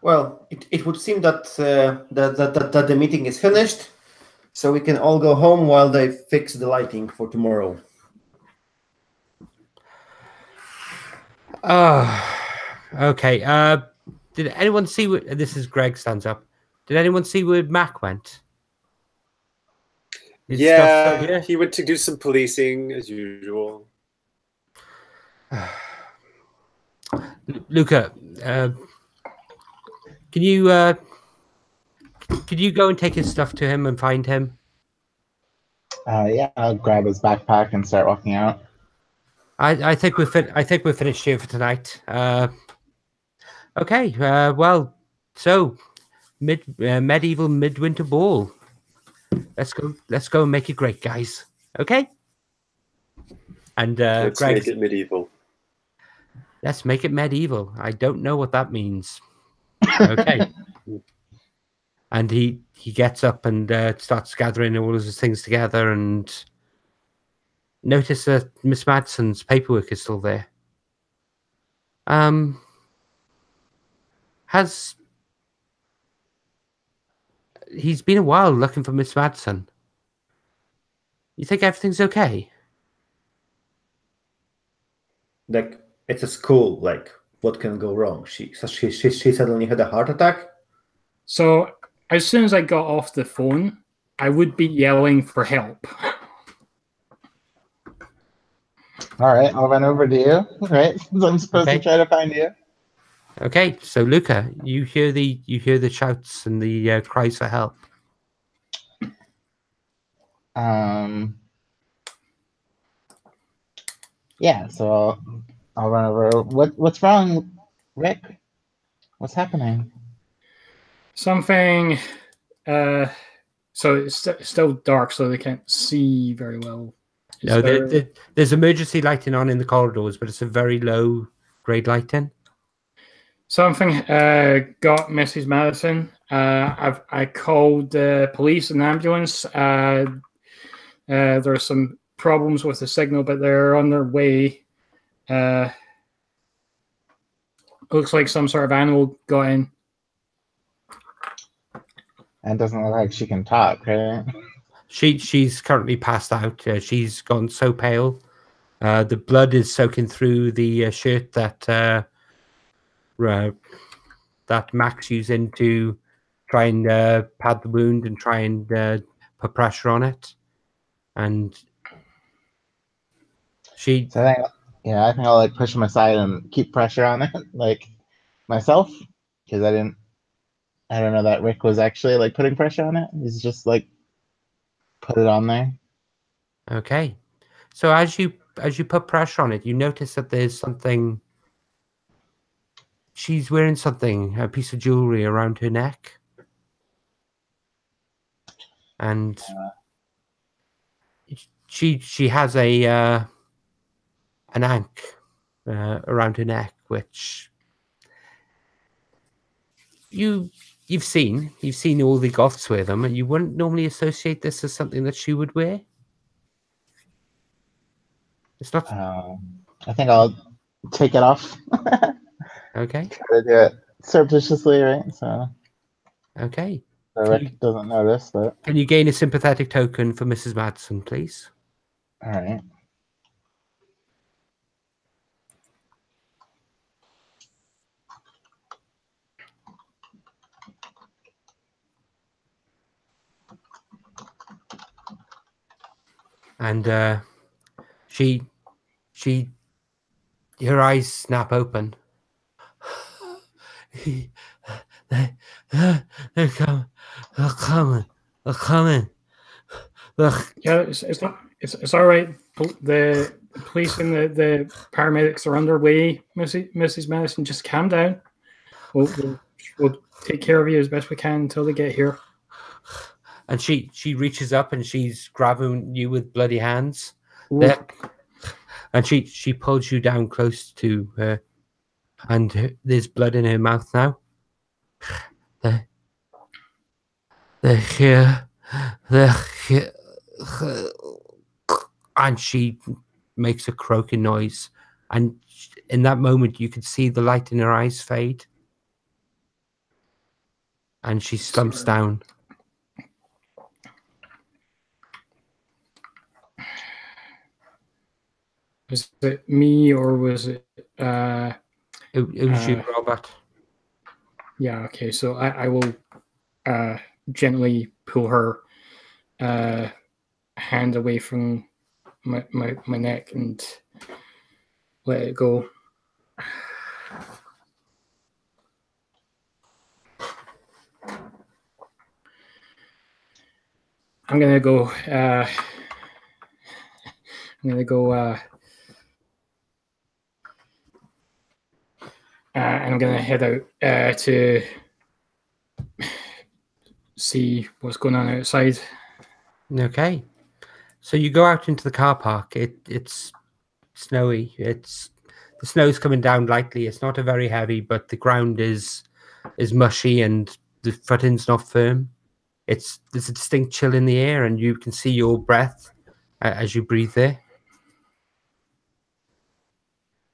Well, it would seem that that the meeting is finished, so we can all go home while they fix the lighting for tomorrow. Okay. Did anyone see where this is Greg stands up? Did anyone see where Mac went? His stuff still Yeah, here? he went to do some policing as usual. Luca, can you go and take his stuff to him and find him? Yeah, I'll grab his backpack and start walking out. I think we're finished here for tonight. Okay. Well, so medieval midwinter ball. Let's go and make it great, guys. Okay. And Let's make it medieval. Let's make it medieval. I don't know what that means. Okay. And he gets up and starts gathering all of his things together, and notice that Miss Madsen's paperwork is still there. He's been a while looking for Miss Madsen. You think everything's okay? Like, it's a school. Like, what can go wrong? She suddenly had a heart attack. So as soon as I got off the phone, I would be yelling for help. All right, I'll run over to you. Right, I'm supposed to try to find you. Okay, so Luca, you hear the shouts and the cries for help. Yeah, so I'll run over. What's wrong, Rick? What's happening? Something So it's still dark, so they can't see very well. No, there's emergency lighting on in the corridors, but it's a very low grade lighting. Something got Mrs. Madison. I called the police and ambulance. There's some problems with the signal, but they're on their way. Looks like some sort of animal got in. And doesn't look like she can talk, right? She's currently passed out. She's gone so pale. The blood is soaking through the shirt that Max using to try and pad the wound and try and put pressure on it. And she, So I think I'll like push him aside and keep pressure on it, like myself, because I don't know that Rick was actually like putting pressure on it. He's just like put it on there. okay. So as you put pressure on it, you notice that there's something. She's wearing something, a piece of jewelry around her neck, and she has an ankh around her neck, which you've seen all the goths wear them, and you wouldn't normally associate this as something that she would wear. It's not I think I'll take it off. okay. Try to do it surreptitiously, right? So Okay. Rick doesn't notice, but Can you gain a sympathetic token for Mrs. Madsen, please? all right. And her eyes snap open. They're coming. They're coming. They're coming. Yeah, it's all right. The police and the paramedics are underway, Mrs. Madison. Just calm down. We'll take care of you as best we can until they get here. And she reaches up and she's grabbing you with bloody hands. And she pulls you down close to her, and there's blood in her mouth now. They're here. They're here. And she makes a croaking noise. And in that moment, you could see the light in her eyes fade. And she slumps down. Was it me or was it? It was you, Robert. Yeah. Okay. So I will gently pull her hand away from my neck and let it go. I'm gonna go. I'm gonna go. And I'm gonna head out to see what's going on outside. Okay. So you go out into the car park. It's snowy. The snow's coming down lightly. It's not a very heavy, but the ground is mushy and the footing's not firm. There's a distinct chill in the air, and you can see your breath as you breathe there.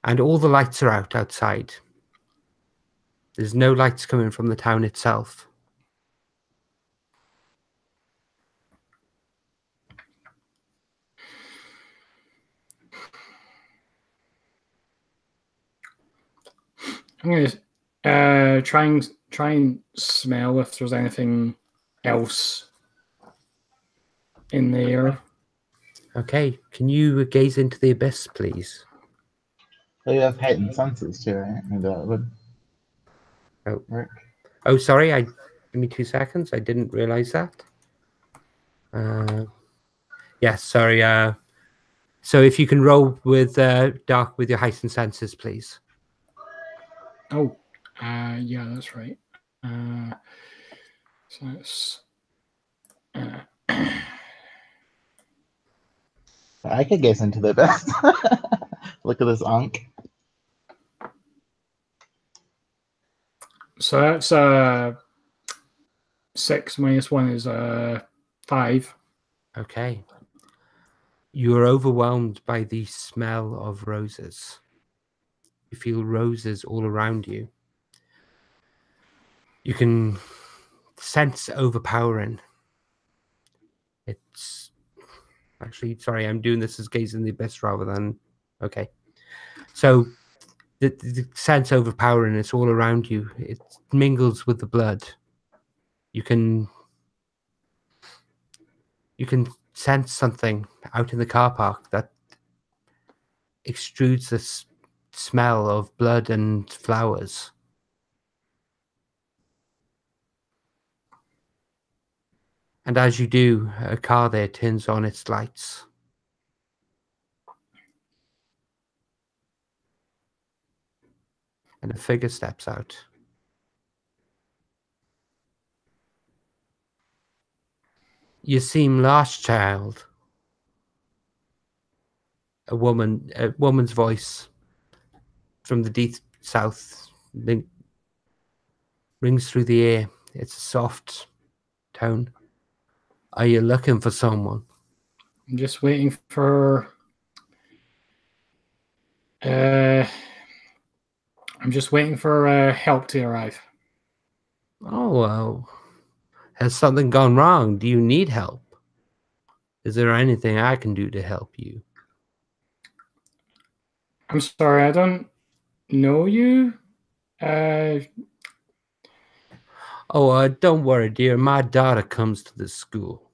And all the lights are out outside. There's no lights coming from the town itself. I'm gonna try and smell if there's anything else in the air. Okay, can you gaze into the abyss, please? Well, you have heightened senses too, right? Maybe that would work. Oh, sorry. Give me 2 seconds. I didn't realize that. Yes, sorry. So if you can roll with dark with your heightened senses, please. Oh, yeah, that's right. So it's I could guess into the abyss. Look at this Ankh. So that's 6 minus 1 is 5. Okay. You are overwhelmed by the smell of roses. You feel roses all around you. You can sense overpowering. It's actually, sorry, I'm doing this as gaze in the abyss rather than, okay. So the sense overpowering, it's all around you. It mingles with the blood. You can sense something out in the car park that extrudes this smell of blood and flowers. And as you do, a car there turns on its lights. And a figure steps out. You seem lost, child. A woman's voice from the deep south rings through the air. It's a soft tone. Are you looking for someone? I'm just waiting for. I'm just waiting for help to arrive. Oh, well. Has something gone wrong? Do you need help? Is there anything I can do to help you? I'm sorry, I don't know you. Oh, don't worry, dear. My daughter comes to this school.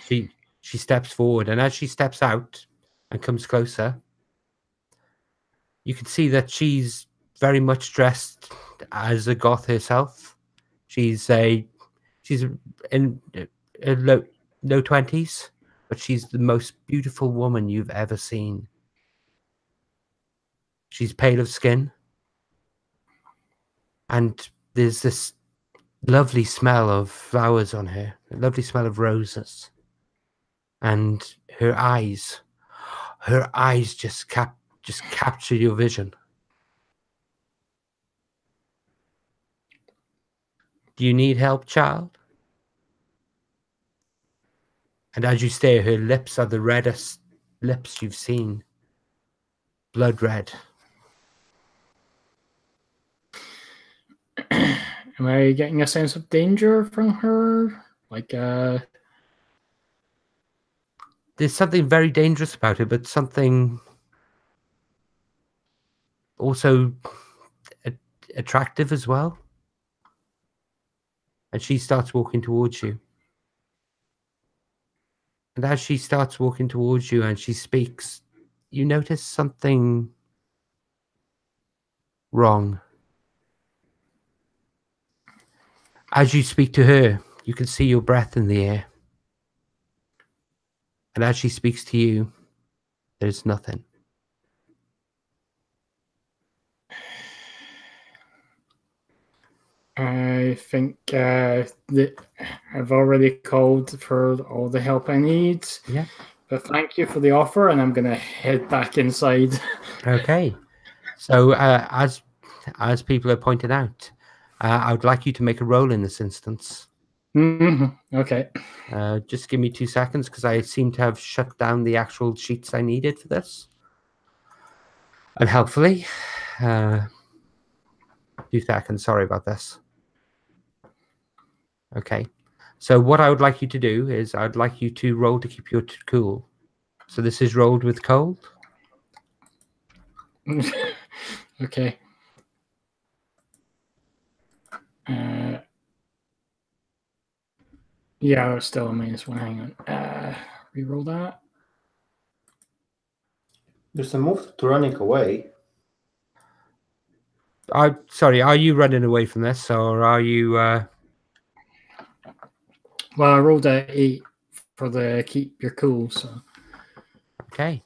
She steps forward, and as she steps out and comes closer, you can see that she's very much dressed as a goth herself. She's in her low 20s, but she's the most beautiful woman you've ever seen. She's pale of skin, and there's this lovely smell of flowers on her, a lovely smell of roses. And her eyes just capture your vision. Do you need help, child? And as you stare, her lips are the reddest lips you've seen. Blood red. Am I getting a sense of danger from her? Like, There's something very dangerous about her, but something also attractive as well. And she starts walking towards you. And as she starts walking towards you and she speaks, you notice something wrong. As you speak to her, you can see your breath in the air. And as she speaks to you, there's nothing. I think that I've already called for all the help I need. Yeah. But thank you for the offer, and I'm gonna head back inside. Okay. So as people are pointed out, I would like you to make a roll in this instance. Okay. Just give me 2 seconds because I seem to have shut down the actual sheets I needed for this. And helpfully, 2 seconds. Sorry about this. Okay. So what I would like you to do is I'd like you to roll to keep your cool. So this is rolled with cold. Okay. Yeah, it's still a -1. Hang on. Reroll that. There's a move to running away. Sorry, are you running away from this, or are you? Well, I rolled a 8 for the keep your cool. So Okay.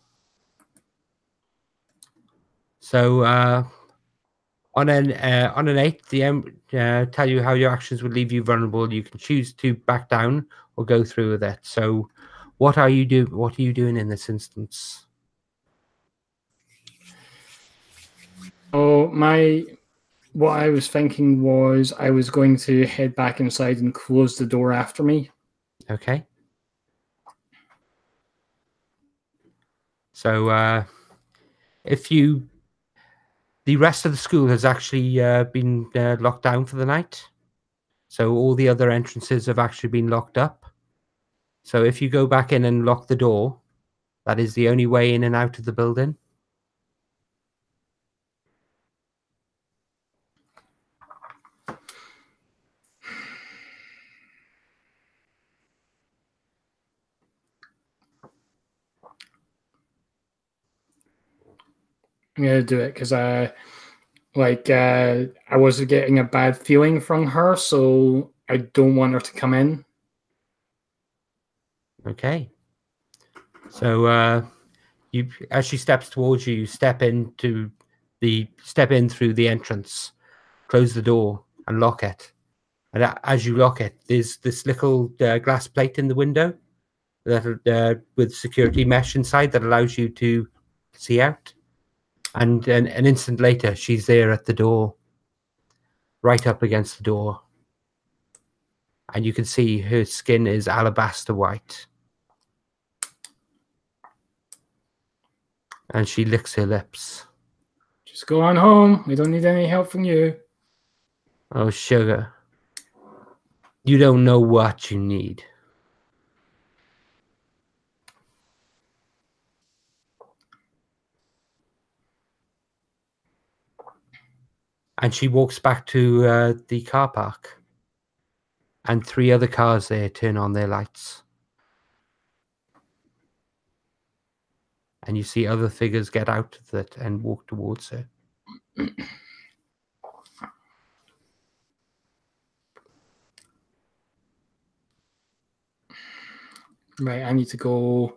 So On an 8, the tell you how your actions would leave you vulnerable. You can choose to back down or go through with it. So, what are you doing in this instance? Oh, what I was thinking was I was going to head back inside and close the door after me. Okay. So, the rest of the school has actually been locked down for the night. So all the other entrances have actually been locked up. So if you go back in and lock the door, that is the only way in and out of the building. I'm gonna do it because I was getting a bad feeling from her, so I don't want her to come in. Okay. So as she steps towards you, you step in through the entrance, close the door, and lock it. And as you lock it, there's this little glass plate in the window that with security mesh inside that allows you to see out. And an instant later, she's there at the door, right up against the door. And you can see her skin is alabaster white. And she licks her lips. Just go on home. We don't need any help from you. Oh, sugar. You don't know what you need. And she walks back to the car park. And 3 other cars there turn on their lights. And you see other figures get out of it and walk towards her. Right, I need to go.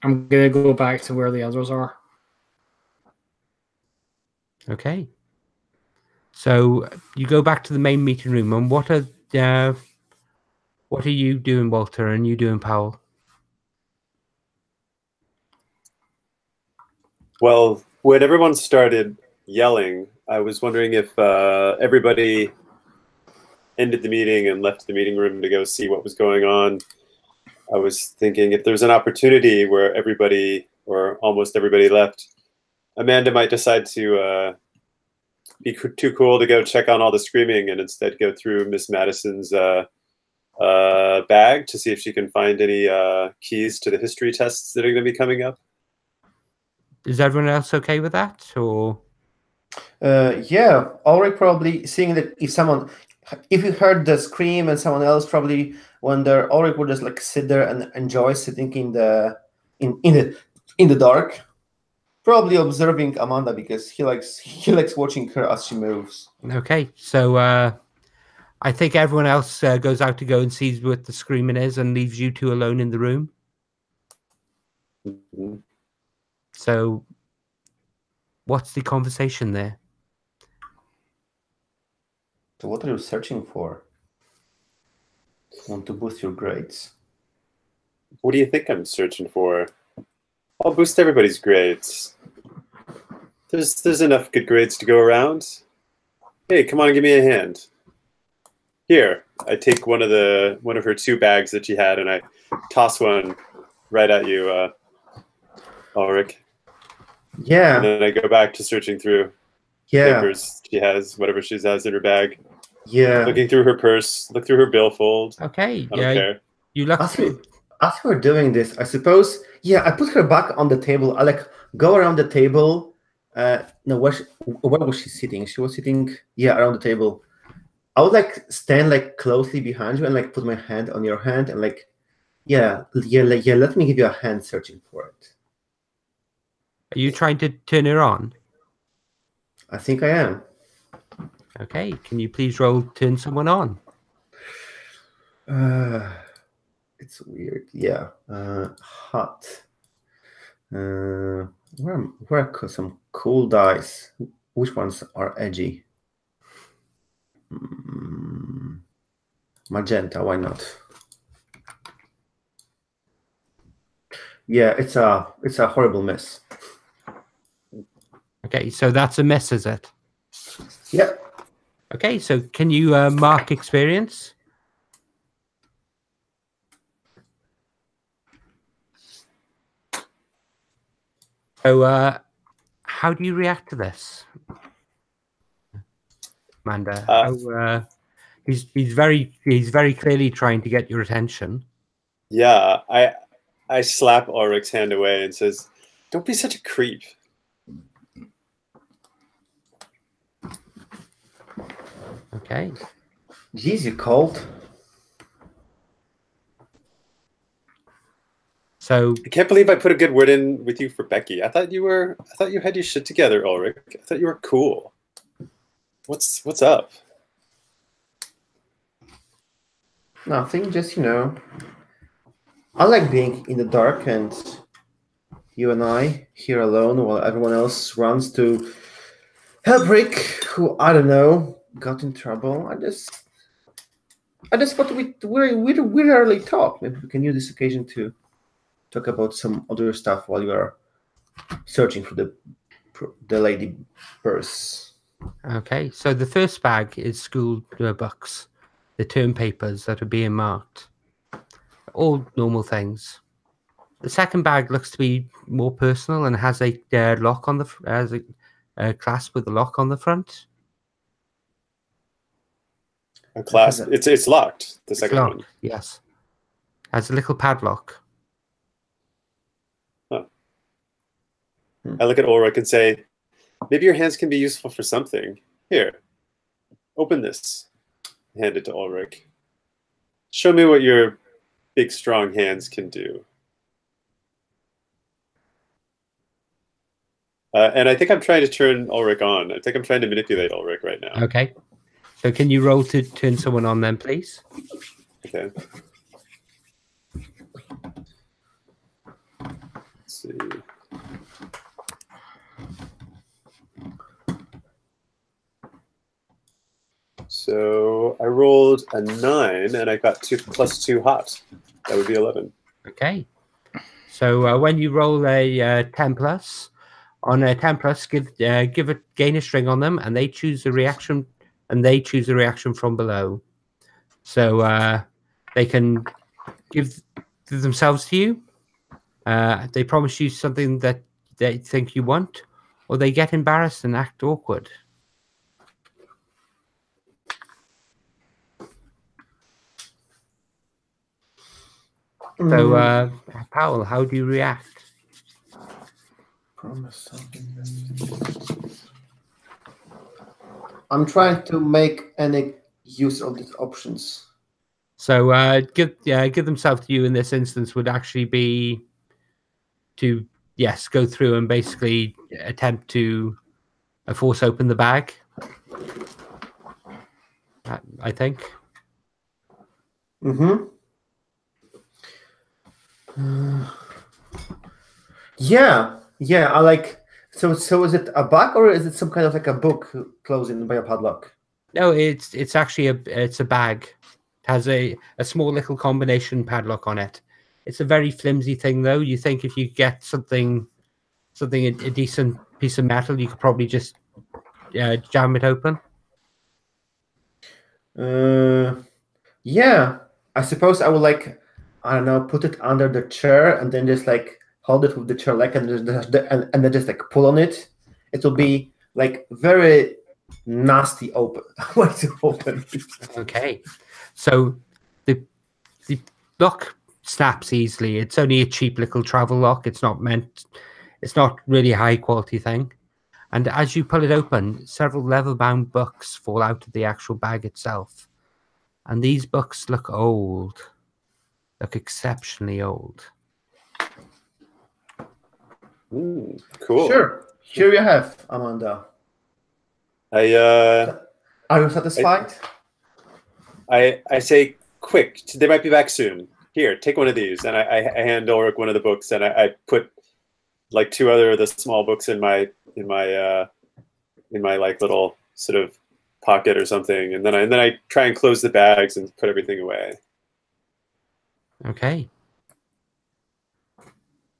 I'm gonna go back to where the others are. Okay. So you go back to the main meeting room, and what are you doing, Walter, and you doing, Powell? Well, when everyone started yelling, I was wondering if everybody ended the meeting and left the meeting room to go see what was going on. I was thinking if there's an opportunity where everybody or almost everybody left, Amanda might decide to be too cool to go check on all the screaming and instead go through Miss Madison's bag to see if she can find any keys to the history tests that are going to be coming up. Is everyone else okay with that, or? Yeah, Ulrich probably seeing that if you heard the scream and someone else probably wonder, Ulrich would just like sit there and enjoy sitting in the dark, probably observing Amanda because he likes watching her as she moves. Okay, so I think everyone else goes out to go and sees what the screaming is and leaves you 2 alone in the room. Mm-hmm. So what's the conversation there? So what are you searching for? Want to boost your grades? What do you think I'm searching for? I'll boost everybody's grades. There's enough good grades to go around. Hey, come on, give me a hand. Here, I take one of her 2 bags that she had, and I toss one right at you, Ulrich. Yeah. And then I go back to searching through papers she has, whatever she has in her bag. Yeah. Looking through her purse, look through her billfold. Okay. I don't care. You look As we're doing this, I suppose, I put her back on the table. I go around the table. No, where was she sitting? She was sitting, around the table. I would stand closely behind you and put my hand on your hand and let me give you a hand searching for it. Are you trying to turn her on? I think I am. Okay. Can you please roll turn someone on? It's weird. Yeah. Hot. Where are some cool dice? Which ones are edgy? Magenta, why not? Yeah, it's a horrible mess. Okay, so that's a miss, is it? Yeah. Okay, so can you mark experience? So, how do you react to this, Amanda? He's very clearly trying to get your attention. Yeah, I slap Ulrich's hand away and says, "Don't be such a creep." Okay. Jeez, you cold. So I can't believe I put a good word in with you for Becky. I thought you had your shit together, Ulrich. I thought you were cool. What's up? Nothing, just I like being in the dark and you and I here alone while everyone else runs to help Rick, who I don't know got in trouble. I just thought we rarely talk. Maybe we can use this occasion to talk about some other stuff while you are searching for the lady purse. okay, so the first bag is school books, the term papers that are being marked, all normal things. The second bag looks to be more personal and has a lock on has a clasp with a lock on the front. A clasp. It's locked. The It's second locked, one. yes. Has a little padlock. Huh. I look at Ulrich and say, "Maybe your hands can be useful for something. Here, open this." Hand it to Ulrich. Show me what your big, strong hands can do. And I think I'm trying to turn Ulrich on. I think I'm trying to manipulate Ulrich right now. Okay. So can you roll to turn someone on then, please? Okay. Let's see. So I rolled a 9, and I got 2 plus 2 hot. That would be 11. Okay. So when you roll a 10 plus, on a 10 plus, gain a string on them, and they choose a reaction, from below. So they can give themselves to you. They promise you something that they think you want, or they get embarrassed and act awkward. So, Powell, how do you react? Promise something. I'm trying to make any use of these options. So give themselves to you in this instance would actually be to go through and basically attempt to force open the bag. I think. Mm-hmm. Yeah. I like. So is it a bag or is it some kind of like a book closing by a padlock? No, it's actually a bag. It has a small little combination padlock on it. It's a very flimsy thing, though. You think if you get something a decent piece of metal, you could probably just jam it open. Yeah. I suppose I would I don't know, put it under the chair and then just hold it with the chair leg and then just pull on it. It will be very nasty open way to open. Okay, so the lock snaps easily. It's only a cheap little travel lock. It's not really a high quality thing. And as you pull it open, several leather-bound books fall out of the actual bag itself. And these books look old. Look exceptionally old. Cool. Sure. Here you have, Amanda. Are you satisfied? I say, quick, they might be back soon. Here, take one of these. And I hand Ulrich one of the books, and I put 2 other of the small books in my in my like little sort of pocket or something, and then I try and close the bags and put everything away. Okay.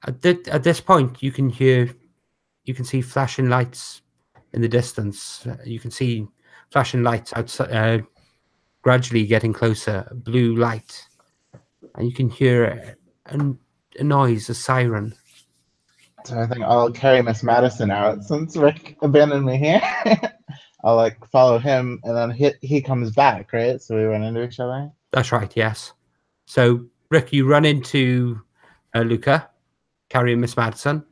At this point, you can see flashing lights in the distance. You can see flashing lights outside, gradually getting closer. Blue light, and you can hear a noise, a siren. So I think I'll carry Miss Madison out since Rick abandoned me here. I'll like follow him, and then he comes back, right? So we run into each other. That's right. Yes. So Rick, you run into Luca, carrying Miss Madison.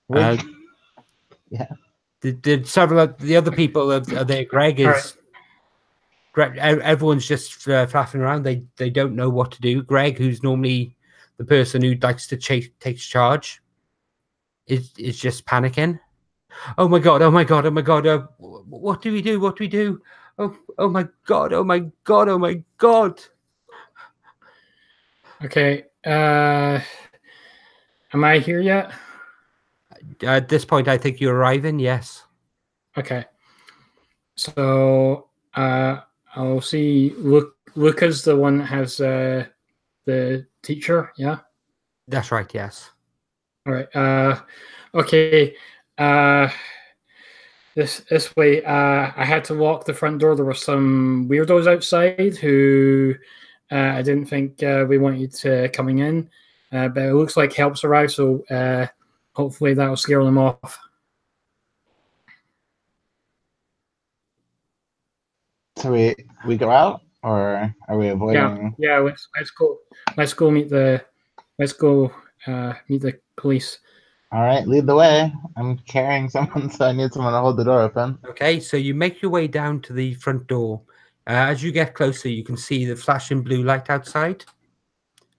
Rick, yeah. Several of the other people are there. Greg is. Right. Greg, everyone's just flapping around. They don't know what to do. Greg, who's normally the person who likes to takes charge, is just panicking. Oh my god! Oh my god! Oh my god! What do we do? What do we do? Oh my god! Oh my god! Oh my god! Okay. Am I here yet? At this point, I think you're arriving. Yes. Okay. So I'll see. Luca's the one that has the teacher. Yeah. That's right. Yes. All right. Okay. This way. I had to lock the front door. There were some weirdos outside who I didn't think we wanted to coming in, but it looks like help's arrived. So hopefully that'll scare them off. So we go out, or are we avoiding? Yeah. Let's go. Let's go meet the. Let's go meet the police. All right, lead the way. I'm carrying someone, so I need someone to hold the door open. Okay, so you make your way down to the front door. As you get closer, you can see the flashing blue light outside,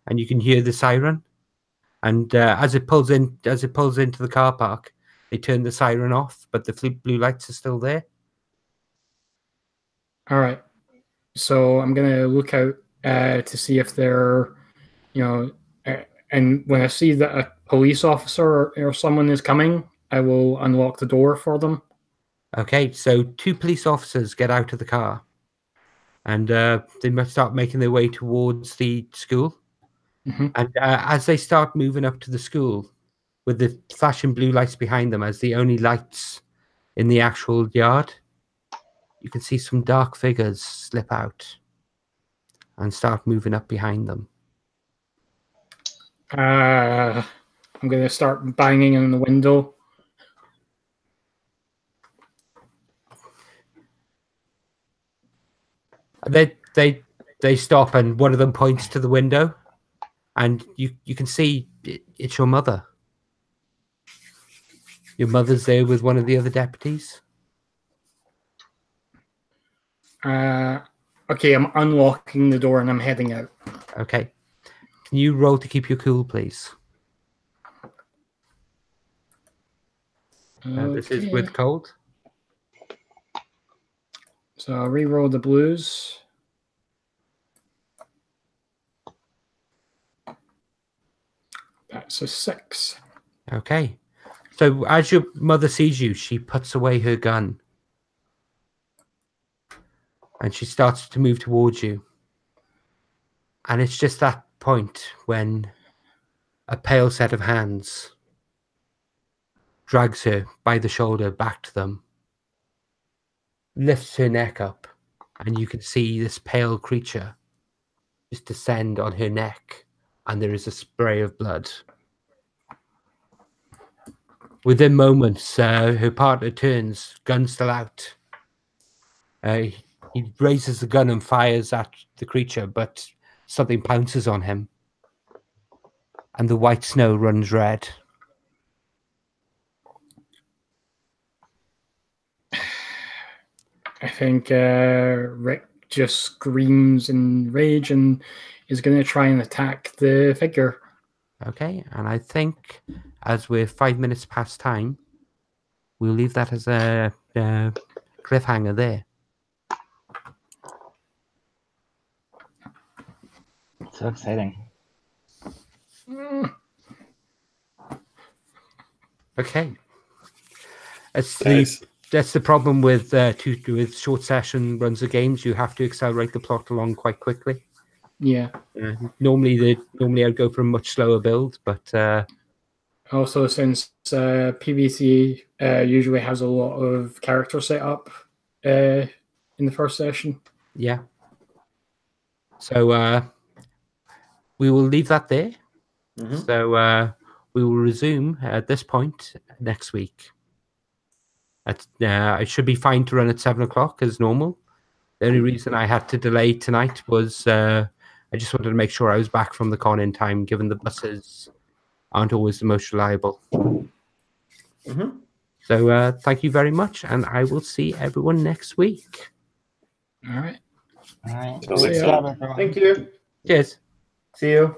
and you can hear the siren. And as it pulls into the car park, they turn the siren off, but the blue lights are still there. All right. So I'm gonna look out to see if they're, and when I see that a police officer or someone is coming, I will unlock the door for them. Okay, so 2 police officers get out of the car, and they must start making their way towards the school. Mm-hmm. And as they start moving up to the school, with the flashing blue lights behind them as the only lights in the actual yard, you can see some dark figures slip out and start moving up behind them. I'm gonna start banging on the window. They stop, and one of them points to the window, and you can see it's your mother. Your mother's there with one of the other deputies. Okay, I'm unlocking the door and I'm heading out. Okay. Can you roll to keep your cool, please? Okay. This is with cold. So I'll re-roll the blues. That's a 6. Okay. So as your mother sees you, she puts away her gun. And she starts to move towards you. And it's just that point when a pale set of hands drags her by the shoulder back to them, lifts her neck up, and you can see this pale creature just descend on her neck, and there is a spray of blood. Within moments, her partner turns, gun still out. He raises the gun and fires at the creature, but something pounces on him, and the white snow runs red. I think Rick just screams in rage and is going to try and attack the figure. Okay, and I think as we're 5 minutes past time, we'll leave that as a cliffhanger there. So exciting. Okay. It's Nice. the problem with with short session runs of games. You have to accelerate the plot along quite quickly. Yeah. Normally I'd go for a much slower build, but Also, since PVC usually has a lot of character setup in the first session. yeah. So we will leave that there. So we will resume at this point next week. It should be fine to run at 7 o'clock as normal. The only reason I had to delay tonight was I just wanted to make sure I was back from the con in time, given the buses aren't always the most reliable. So thank you very much, and I will see everyone next week. All right. All right. Till Good next job, time. everyone. Thank you. Cheers. See you.